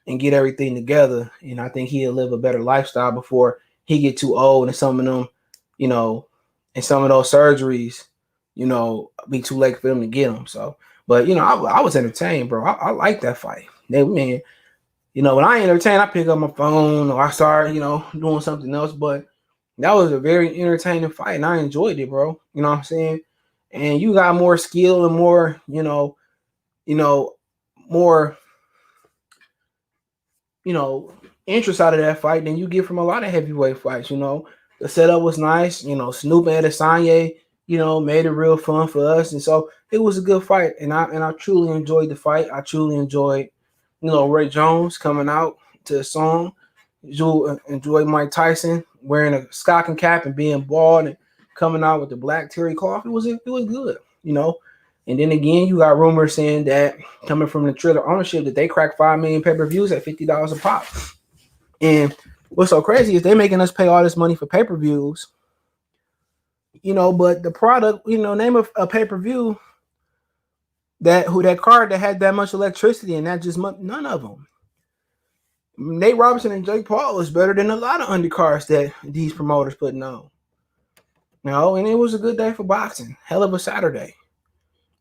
and get everything together. And I think he'll live a better lifestyle before he get too old and some of them, you know, and some of those surgeries, you know, be too late for them to get them. So, but, you know, I was entertained, bro. I like that fight. Man, you know, when I entertain, I pick up my phone or I start, you know, doing something else. But that was a very entertaining fight, and I enjoyed it, bro. You know what I'm saying? And you got more skill and more, more, interest out of that fight than you get from a lot of heavyweight fights. You know, the setup was nice. You know, Snoop and Adesanya, you know, made it real fun for us, and so it was a good fight. And I truly enjoyed the fight. I truly enjoyed, you know, Roy Jones coming out to a song. Enjoyed Mike Tyson wearing a stocking cap and being bald and coming out with the black terry cloth. It was good, you know. And then again, you got rumors saying that coming from the Triller ownership that they cracked 5 million pay-per-views at $50 a pop. And what's so crazy is they making us pay all this money for pay-per-views, you know, but the product, you know, name of a pay-per-view that card that had that much electricity and that just none of them. Nate Robinson and Jake Paul is better than a lot of undercards that these promoters putting on. You know, and it was a good day for boxing. Hell of a Saturday.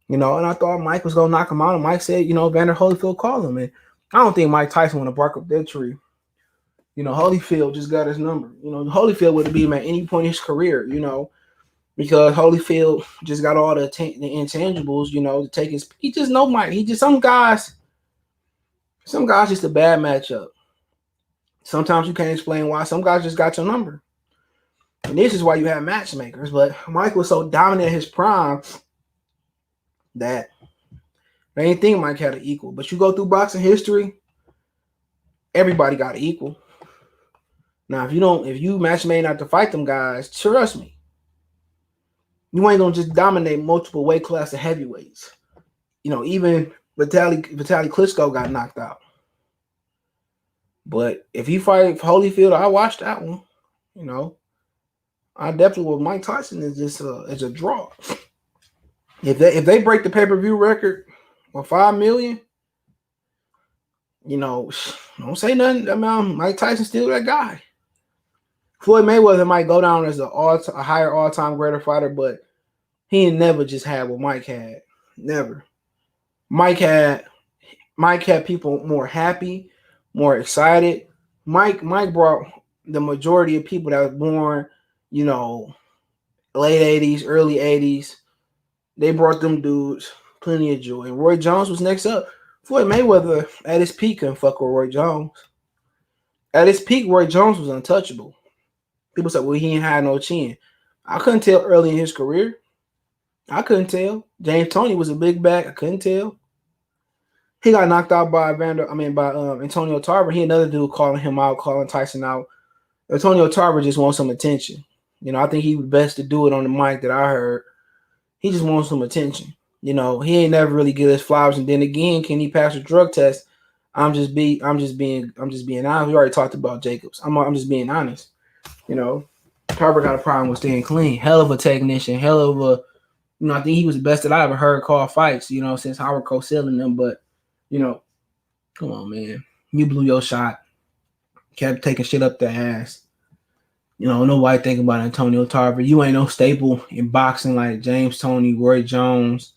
You know, and I thought Mike was going to knock him out. And Mike said, you know, Vander Holyfield called him. And I don't think Mike Tyson want to bark up that tree. You know, Holyfield just got his number. You know, Holyfield would have beat him at any point in his career, you know, because Holyfield just got all the intangibles, you know, to take his. He just know Mike. He just, some guys just a bad matchup. Sometimes you can't explain why. Some guys just got your number. And this is why you have matchmakers. But Mike was so dominant in his prime that they didn't think Mike had an equal. But you go through boxing history, everybody got an equal. Now, if you matchmade not to fight them guys, trust me, you ain't gonna just dominate multiple weight class of heavyweights. You know, even Vitaly Klitschko got knocked out. But if you fight Holyfield, I watched that one. You know, I definitely with Mike Tyson is just a draw. If they break the pay-per-view record for 5 million, you know, don't say nothing. I mean, Mike Tyson's still that guy. Floyd Mayweather might go down as a higher all-time greater fighter, but he never just had what Mike had. Never. Mike had people more happy, more excited. Mike brought the majority of people that was born, you know, late 80s, early 80s. They brought them dudes plenty of joy. And Roy Jones was next up. Floyd Mayweather, at his peak, couldn't fuck with Roy Jones. At his peak, Roy Jones was untouchable. People said, well, he ain't had no chin. I couldn't tell early in his career. I couldn't tell. James Toney was a big back. I couldn't tell. He got knocked out by Antonio Tarver. He another dude calling him out, calling Tyson out. Antonio Tarver just wants some attention. I think he was best to do it on the mic that I heard. He just wants some attention. He ain't never really get his flowers. And then again, can he pass a drug test? I'm just being honest. We already talked about Jacobs. I'm just being honest. Tarver got a problem with staying clean. Hell of a technician. Hell of a, I think he was the best that I ever heard call fights. Since Howard Cosell them. But come on, man. You blew your shot. Kept taking shit up the ass. Nobody think about Antonio Tarver. You ain't no staple in boxing like James Toney, Roy Jones,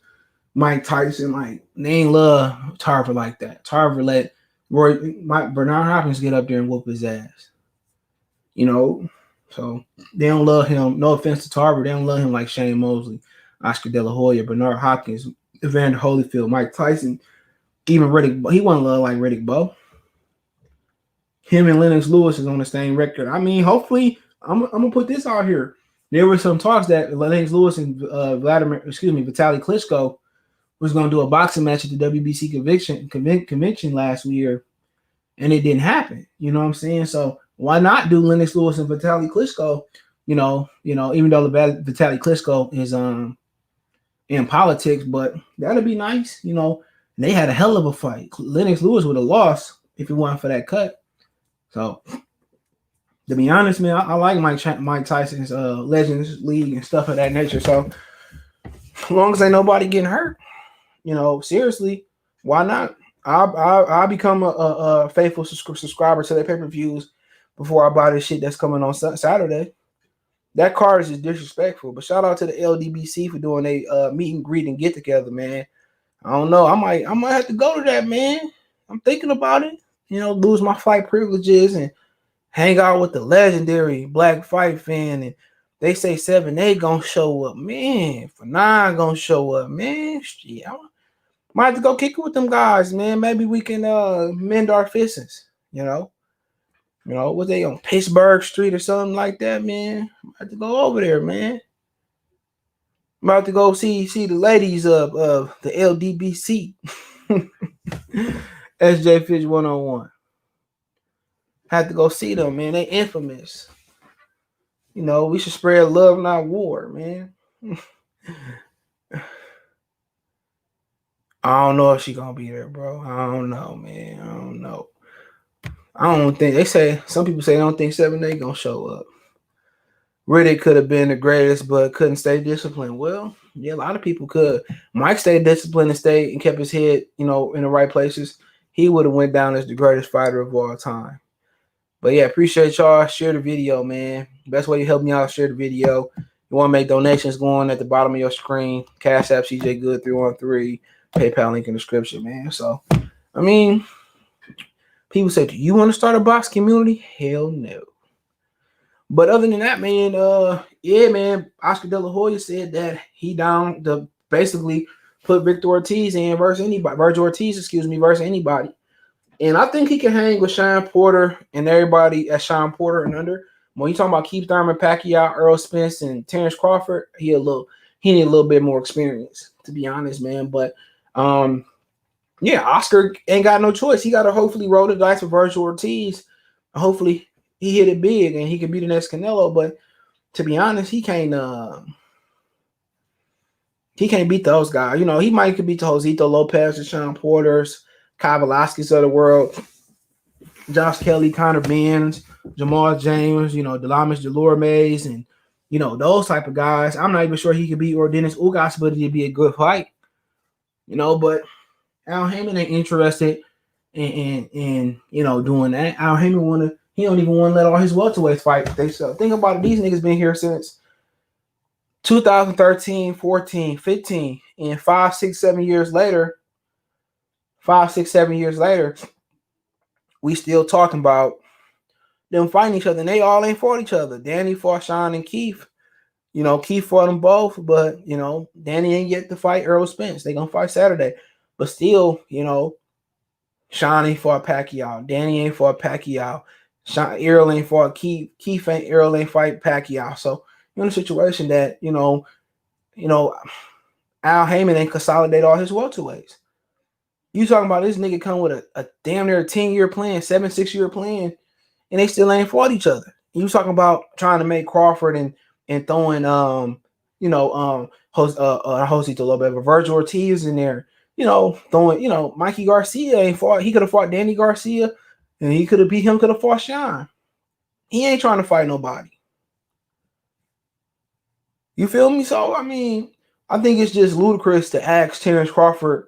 Mike Tyson. Like, they ain't love Tarver like that. Tarver let Bernard Hopkins get up there and whoop his ass. So they don't love him. No offense to Tarver. They don't love him like Shane Mosley, Oscar De La Hoya, Bernard Hopkins, Evander Holyfield, Mike Tyson, even Riddick. He wasn't loved like Riddick Bowe. Him and Lennox Lewis is on the same record. I mean, hopefully, I'm gonna put this out here. There were some talks that Lennox Lewis and Vitaly Klitschko was gonna do a boxing match at the WBC convention last year, and it didn't happen. You know what I'm saying? So why not do Lennox Lewis and Vitaly Klitschko? Even though Vitaly Klitschko is in politics, but that'd be nice. They had a hell of a fight. Lennox Lewis would have lost if it wasn't for that cut. So, to be honest, man, I like Mike Tyson's Legends League and stuff of that nature. So, as long as ain't nobody getting hurt, seriously, why not? I'll become a faithful subscriber to their pay-per-views before I buy this shit that's coming on Saturday. That card is just disrespectful. But shout out to the LDBC for doing a meet and greet and get together, man. I don't know. I might have to go to that, man. I'm thinking about it. Lose my fight privileges and hang out with the legendary Black Fight Fan. And they say 7A gonna show up, man. For 9 gonna show up, man. Shit, I might have to go kick it with them guys, man. Maybe we can mend our fists, was they on Pittsburgh Street or something like that, man? I have to go over there, man. I'm about to go see the ladies of the LDBC. SJ Fish 101. Had to go see them, man. They infamous. We should spread love, not war, man. I don't know if she gonna be there, bro. I don't know, man. I don't know. I don't think some people say they don't think 7A gonna show up. Riddick could have been the greatest, but couldn't stay disciplined. Well, yeah, a lot of people could. Mike stayed disciplined and kept his head, in the right places. He would have went down as the greatest fighter of all time. But yeah, appreciate y'all. Share the video, man. Best way to help me out, share the video. You want to make donations, going at the bottom of your screen. Cash App, CJ Good 313. PayPal link in the description, man. So, I mean, people say, do you want to start a box community? Hell no. But other than that, man, yeah, man, Oscar De La Hoya said that he down to basically put Vergil Ortiz versus anybody. And I think he can hang with Sean Porter and everybody at Sean Porter and under. When you talking about Keith Thurman, Pacquiao, Earl Spence, and Terrence Crawford, he need a little bit more experience, to be honest, man. But yeah, Oscar ain't got no choice. He got to hopefully roll the dice for Vergil Ortiz. Hopefully he hit it big and he can be the next Canelo. But to be honest, he can't beat those guys. He might could beat the Josito Lopez and Sean Porters, Kai Velasquez of the world, Josh Kelly, Conor Benz, Jamal James, Delamis Delormes, and those type of guys. I'm not even sure he could beat or Dennis Ugas, but it'd be a good fight. But Al Haymon ain't interested in doing that. Al Haymon he don't even want to let all his welterweights fight. Think about it, these niggas been here since 2013, 14, 15, and 5, 6, 7 years later, we still talking about them fighting each other, and they all ain't fought each other. Danny fought Sean and Keith. Keith fought them both, but Danny ain't yet to fight Earl Spence. They gonna fight Saturday, but still, Sean ain't fought Pacquiao. Danny ain't fought Pacquiao. Earl ain't fought Keith. Earl ain't fight Pacquiao. So you're in a situation that Al Haymon ain't consolidate all his welterweights. You talking about this nigga come with a damn near 10-year plan, 6-year plan, and they still ain't fought each other. You talking about trying to make Crawford and throwing Josito a little bit, but Vergil Ortiz in there, throwing, Mikey Garcia ain't fought. He could have fought Danny Garcia, and he could have beat him, could have fought Sean. He ain't trying to fight nobody. You feel me? So I mean, I think it's just ludicrous to ask Terrence Crawford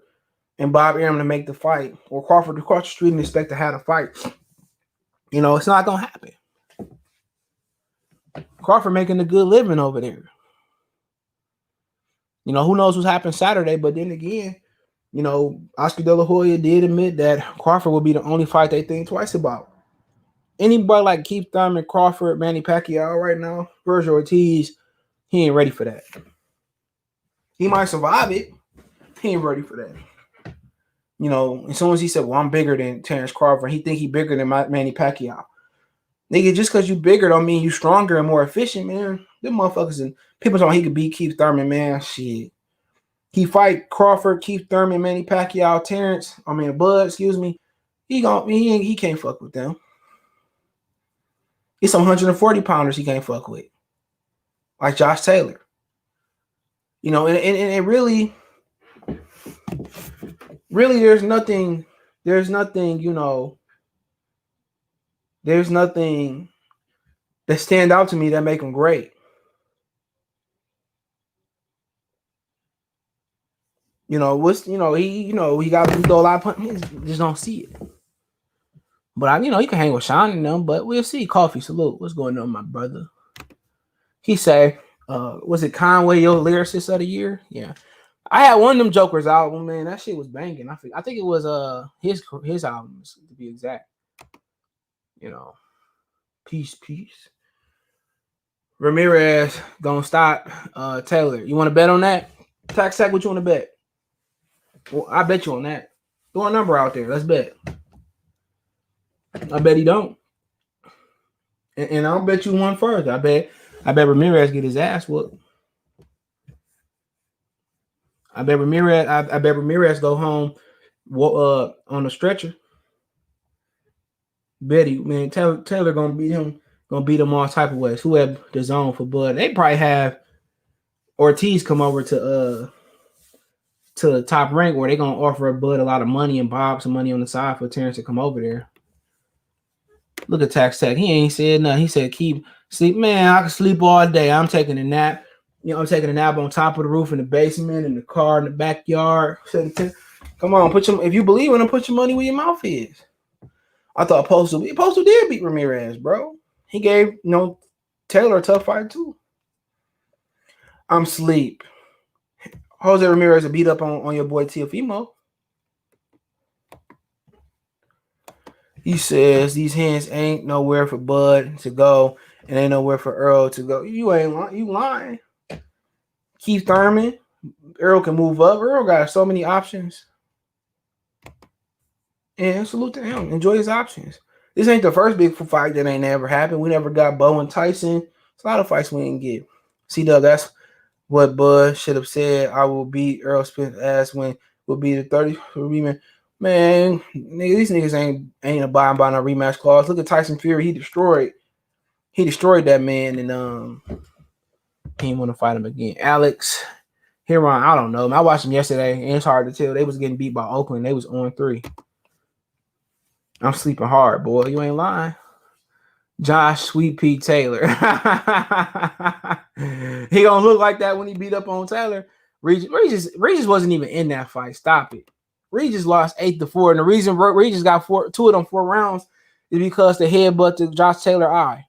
and Bob Arum to make the fight, or Crawford to cross the street and expect to have a fight. It's not gonna happen. Crawford making a good living over there. Who knows what's happened Saturday, but then again, Oscar De La Hoya did admit that Crawford will be the only fight they think twice about. Anybody like Keith Thurman, Crawford, Manny Pacquiao right now, Vergil Ortiz, he ain't ready for that. He might survive it. He ain't ready for that. As soon as he said, well, I'm bigger than Terrence Crawford, he think he bigger than Manny Pacquiao. Nigga, just because you bigger don't mean you stronger and more efficient, man. Them motherfuckers, and people thought he could beat Keith Thurman, man. Shit. He fight Crawford, Keith Thurman, Manny Pacquiao, Bud, excuse me. He can't fuck with them. It's some 140 pounders he can't fuck with. Like Josh Taylor. And really, there's nothing that stand out to me that make him great. He got to throw a lot of punches. Just don't see it. But he can hang with Sean and them, but we'll see. Coffee, salute. What's going on, my brother? He say, was it Conway your lyricist of the year? Yeah. I had one of them Jokers album, man. That shit was banging. I think it was his albums, to be exact. Peace. Ramirez gonna stop Taylor. You want to bet on that? Tax Tech, what you want to bet? Well, I bet you on that. Throw a number out there. Let's bet. I bet he don't. And I'll bet you one further. I bet Ramirez get his ass whooped. I bet Ramirez go home on a stretcher. Betty, man, Taylor gonna beat him all type of ways. Who had the zone for Bud? They probably have Ortiz come over to the Top Rank, where they gonna offer Bud a lot of money and Bob some money on the side for Terrence to come over there. Look at Tax Tech. He ain't said nothing. He said, keep sleep. Man, I can sleep all day. I'm taking a nap. I'm taking a nap on top of the roof, in the basement, in the car, in the backyard. Come on, if you believe in him, put your money where your mouth is. I thought Postal did beat Ramirez, bro. He gave Taylor a tough fight too. I'm sleep. Jose Ramirez will beat up on your boy Teofimo. He says these hands ain't nowhere for Bud to go, and ain't nowhere for Earl to go. You ain't lying. You lying. Keith Thurman, Earl can move up. Earl got so many options. And salute to him. Enjoy his options. This ain't the first big fight that ain't never happened. We never got Bo and Tyson. It's a lot of fights we didn't get. C-Dub, that's what Bud should have said. I will beat Earl Spence ass when will be the 30 rematch. Man, nigga, these niggas ain't abiding by no rematch clause. Look at Tyson Fury. He destroyed that man, and he didn't want to fight him again. Alex Heron, I don't know. I watched him yesterday, and it's hard to tell. They was getting beat by Oakland. They was on 3. I'm sleeping hard, boy. You ain't lying. Josh Sweet Pea Taylor. He gonna look like that when he beat up on Taylor. Regis wasn't even in that fight. Stop it. Regis lost 8-4, and the reason Regis got 2 of them 4 rounds is because the headbutt to Josh Taylor eye.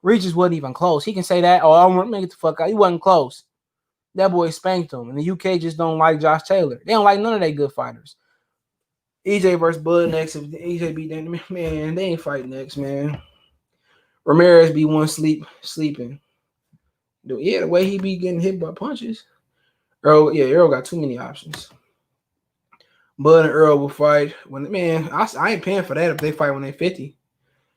Regis wasn't even close. He can say that. Oh, I want to make it the fuck out. He wasn't close. That boy spanked him, and the UK just don't like Josh Taylor. They don't like none of their good fighters. EJ versus Bud next. If EJ beat them, man, they ain't fighting next, man. Ramirez be one sleeping. Yeah, the way he be getting hit by punches. Earl got too many options. Bud and Earl will fight when, man, I ain't paying for that if they fight when they 50.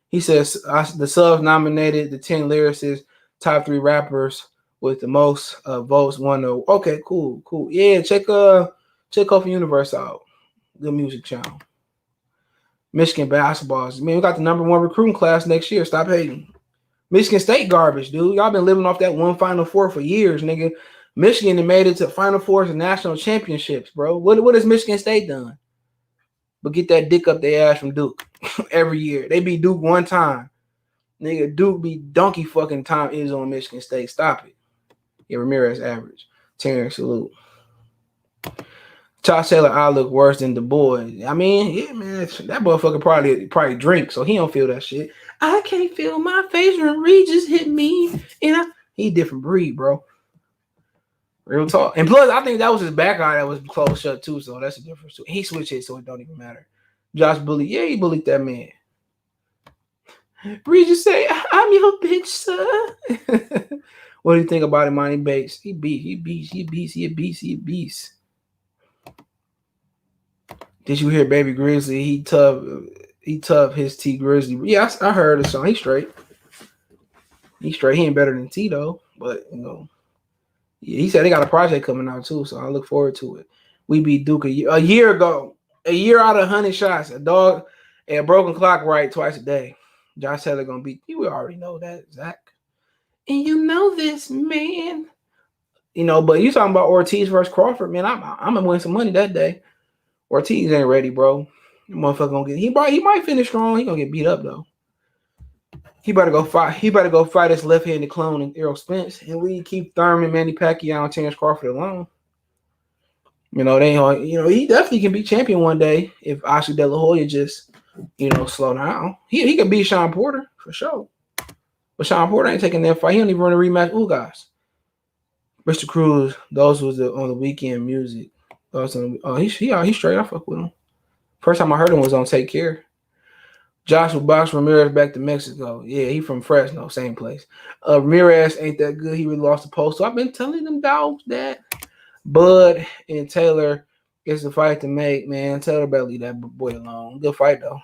He says the Subs nominated the 10 lyricists, top 3 rappers with the most votes won. Okay, cool. Yeah, check Coffee Universe out. Good music channel. Michigan basketball. Man, we got the #1 recruiting class next year. Stop hating. Michigan State garbage, dude. Y'all been living off that one Final Four for years, nigga. Michigan have made it to Final Fours and national championships, bro. What has Michigan State done? But get that dick up their ass from Duke every year. They beat Duke one time. Nigga, Duke beat donkey fucking time is on Michigan State. Stop it. Yeah, Ramirez average. Terrence, salute. Josh Taylor, I look worse than Dubois. I mean, yeah, man, that motherfucker probably drink, so he don't feel that shit. I can't feel my face when Regis hit me. He different breed, bro. Real talk. And plus, I think that was his back eye that was closed shut too, so that's the difference too. He switched it, so it don't even matter. Josh bullied. Yeah, he bullied that man. Regis say, I'm your bitch, sir. What do you think about Imani Bates? He a beast. Did you hear Baby Grizzly? He tough his T Grizzly. Yeah, I heard the song. He's straight. He ain't better than T though. But yeah, he said they got a project coming out too, so I look forward to it. We beat Duke a year ago. A year out of 100 shots. A dog and a broken clock right twice a day. Josh Taylor gonna beat you. Already know that, Zach. And you know this, man. But you talking about Ortiz versus Crawford, man. I'm gonna win some money that day. Ortiz ain't ready, bro. The motherfucker gonna get. He might finish strong. He gonna get beat up though. He better go fight. He better go fight his left-handed clone in Errol Spence, and we keep Thurman, Manny Pacquiao, and Terrence Crawford alone. He definitely can be champion one day if Oscar De La Hoya just, slow down. He could beat Sean Porter for sure. But Sean Porter ain't taking that fight. He don't even run a rematch. Ooh, guys. Mr. Cruz, those was on the weekend music. He's straight. I fuck with him. First time I heard him was on Take Care. Joshua Box Ramirez back to Mexico. Yeah, he from Fresno, same place. Ramirez ain't that good. He really lost the post. So I've been telling them dogs that. Bud and Taylor is the fight to make, man. Taylor better leave that boy alone. Good fight though.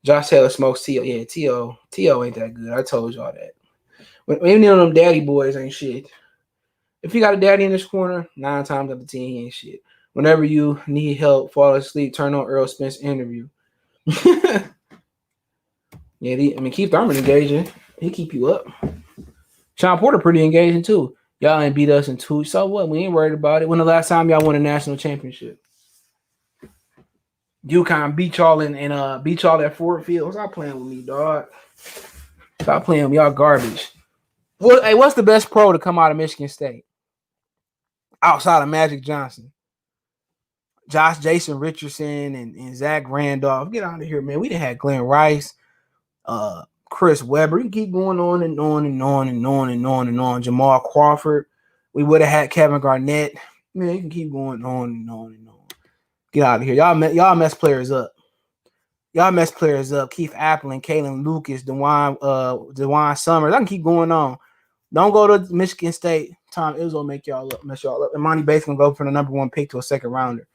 Josh Taylor smokes T.O. Yeah, T.O. ain't that good. I told y'all that. Even them daddy boys ain't shit. If you got a daddy in this corner, 9 times out of 10, he ain't shit. Whenever you need help, fall asleep, turn on Errol Spence interview. Yeah, Keith Thurman engaging. He keep you up. Sean Porter pretty engaging too. Y'all ain't beat us in 2. So what? We ain't worried about it. When the last time y'all won a national championship? UConn beat y'all and beat y'all at Ford Field. Stop playing with me, dog. Stop playing with me. Y'all garbage. What's the best pro to come out of Michigan State? Outside of Magic Johnson. Jason Richardson and Zach Randolph. Get out of here, man. We done had Glenn Rice, Chris Webber. You can keep going on and on and on and on and on and on. Jamal Crawford. We would have had Kevin Garnett. Man, you can keep going on and on and on. Get out of here. Y'all mess players up. Keith Appling, Kalen Lucas, DeJuan Summers. I can keep going on. Don't go to Michigan State. Tom Izzo mess y'all up. And Monty Bates gonna go for the #1 pick to a second rounder.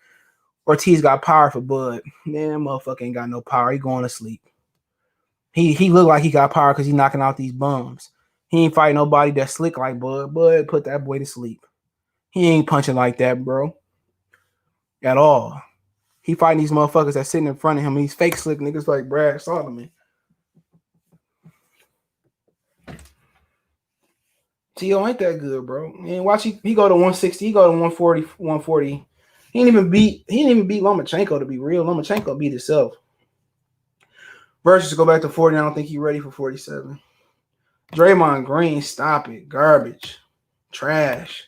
Ortiz got power for Bud. Man, motherfucker ain't got no power. He going to sleep. He look like he got power because he knocking out these bums. He ain't fighting nobody that's slick like Bud. Bud put that boy to sleep. He ain't punching like that, bro. At all. He fighting these motherfuckers that's sitting in front of him. These fake slick niggas like Brad Solomon. T.O. ain't that good, bro. And watch he go to 160. He go to 140. 140. He didn't even beat Lomachenko, to be real. Lomachenko beat himself. Versus go back to 40. I don't think he's ready for 47. Draymond Green, stop it. Garbage. Trash.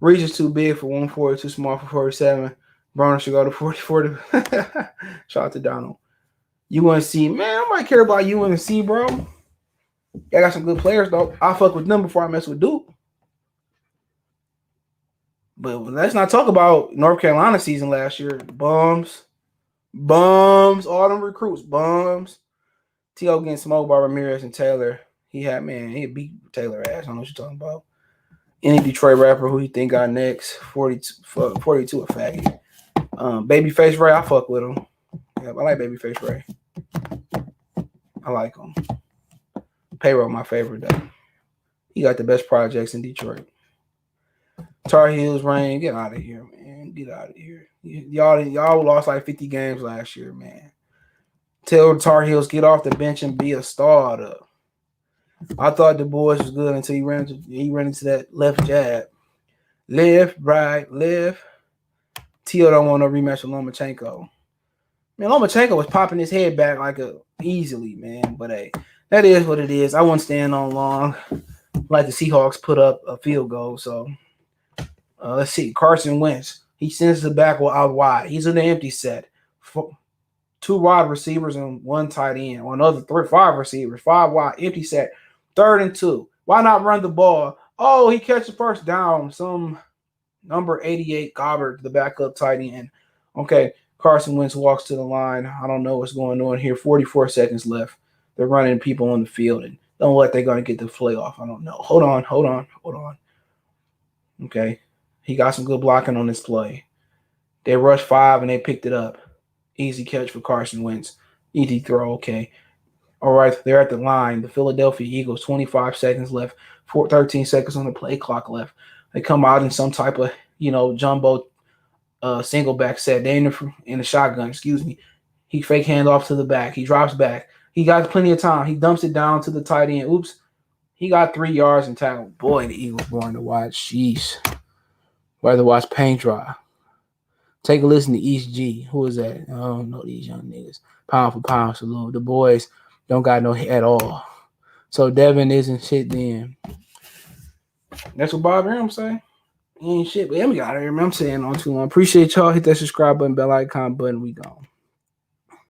Regis too big for 140, too small for 47. Broner should go to 40. Shout out to Donald. UNC, man, I might care about UNC, bro. Y'all got some good players, though. I'll fuck with them before I mess with Duke. But let's not talk about North Carolina season last year. Bums. All them recruits. Bums. T.O. getting smoked by Ramirez and Taylor. He beat Taylor ass. I don't know what you're talking about. Any Detroit rapper who you think got next? 42 a faggot. Babyface Ray, I fuck with him. Yeah, I like Babyface Ray. I like him. Payroll, my favorite though. He got the best projects in Detroit. Tar Heels reign. Get out of here, man. Get out of here. Y'all lost like 50 games last year, man. Tell Tar Heels get off the bench and be a starter. I thought Dubois was good until he ran into that left jab. Left, right, left. Tio don't want no rematch with Lomachenko. Man, Lomachenko was popping his head back easily, man. But hey, that is what it is. I won't stand on long. Like the Seahawks put up a field goal. So let's see. Carson Wentz. He sends the back out wide. He's in the empty set. 2 wide receivers and 1 tight end. Or another 5 receivers. 5 wide. Empty set. 3rd and 2. Why not run the ball? Oh, he catches first down. Some number 88 Gobbert, the backup tight end. Okay. Carson Wentz walks to the line. I don't know what's going on here. 44 seconds left. They're running people on the field and don't know what they're going to get the play off. I don't know. Hold on. Okay. He got some good blocking on this play. They rushed 5 and they picked it up. Easy catch for Carson Wentz. Easy throw. Okay. All right. They're at the line. The Philadelphia Eagles, 25 seconds left. 13 seconds on the play clock left. They come out in some type of, jumbo single back set. They in the shotgun, excuse me. He fake hand off to the back. He drops back. He got plenty of time. He dumps it down to the tight end. Oops. He got 3 yards and tackle. Boy, the Eagles born to watch. Sheesh. Rather watch paint dry. Take a listen to East G. Who is that? I don't know these young niggas. Pound for pound salute. The boys don't got no hit at all. So Devin isn't shit then. That's what Bob Aram say. He ain't shit, but we got out of here. I'm saying on too long. Appreciate y'all. Hit that subscribe button, bell icon button. We gone.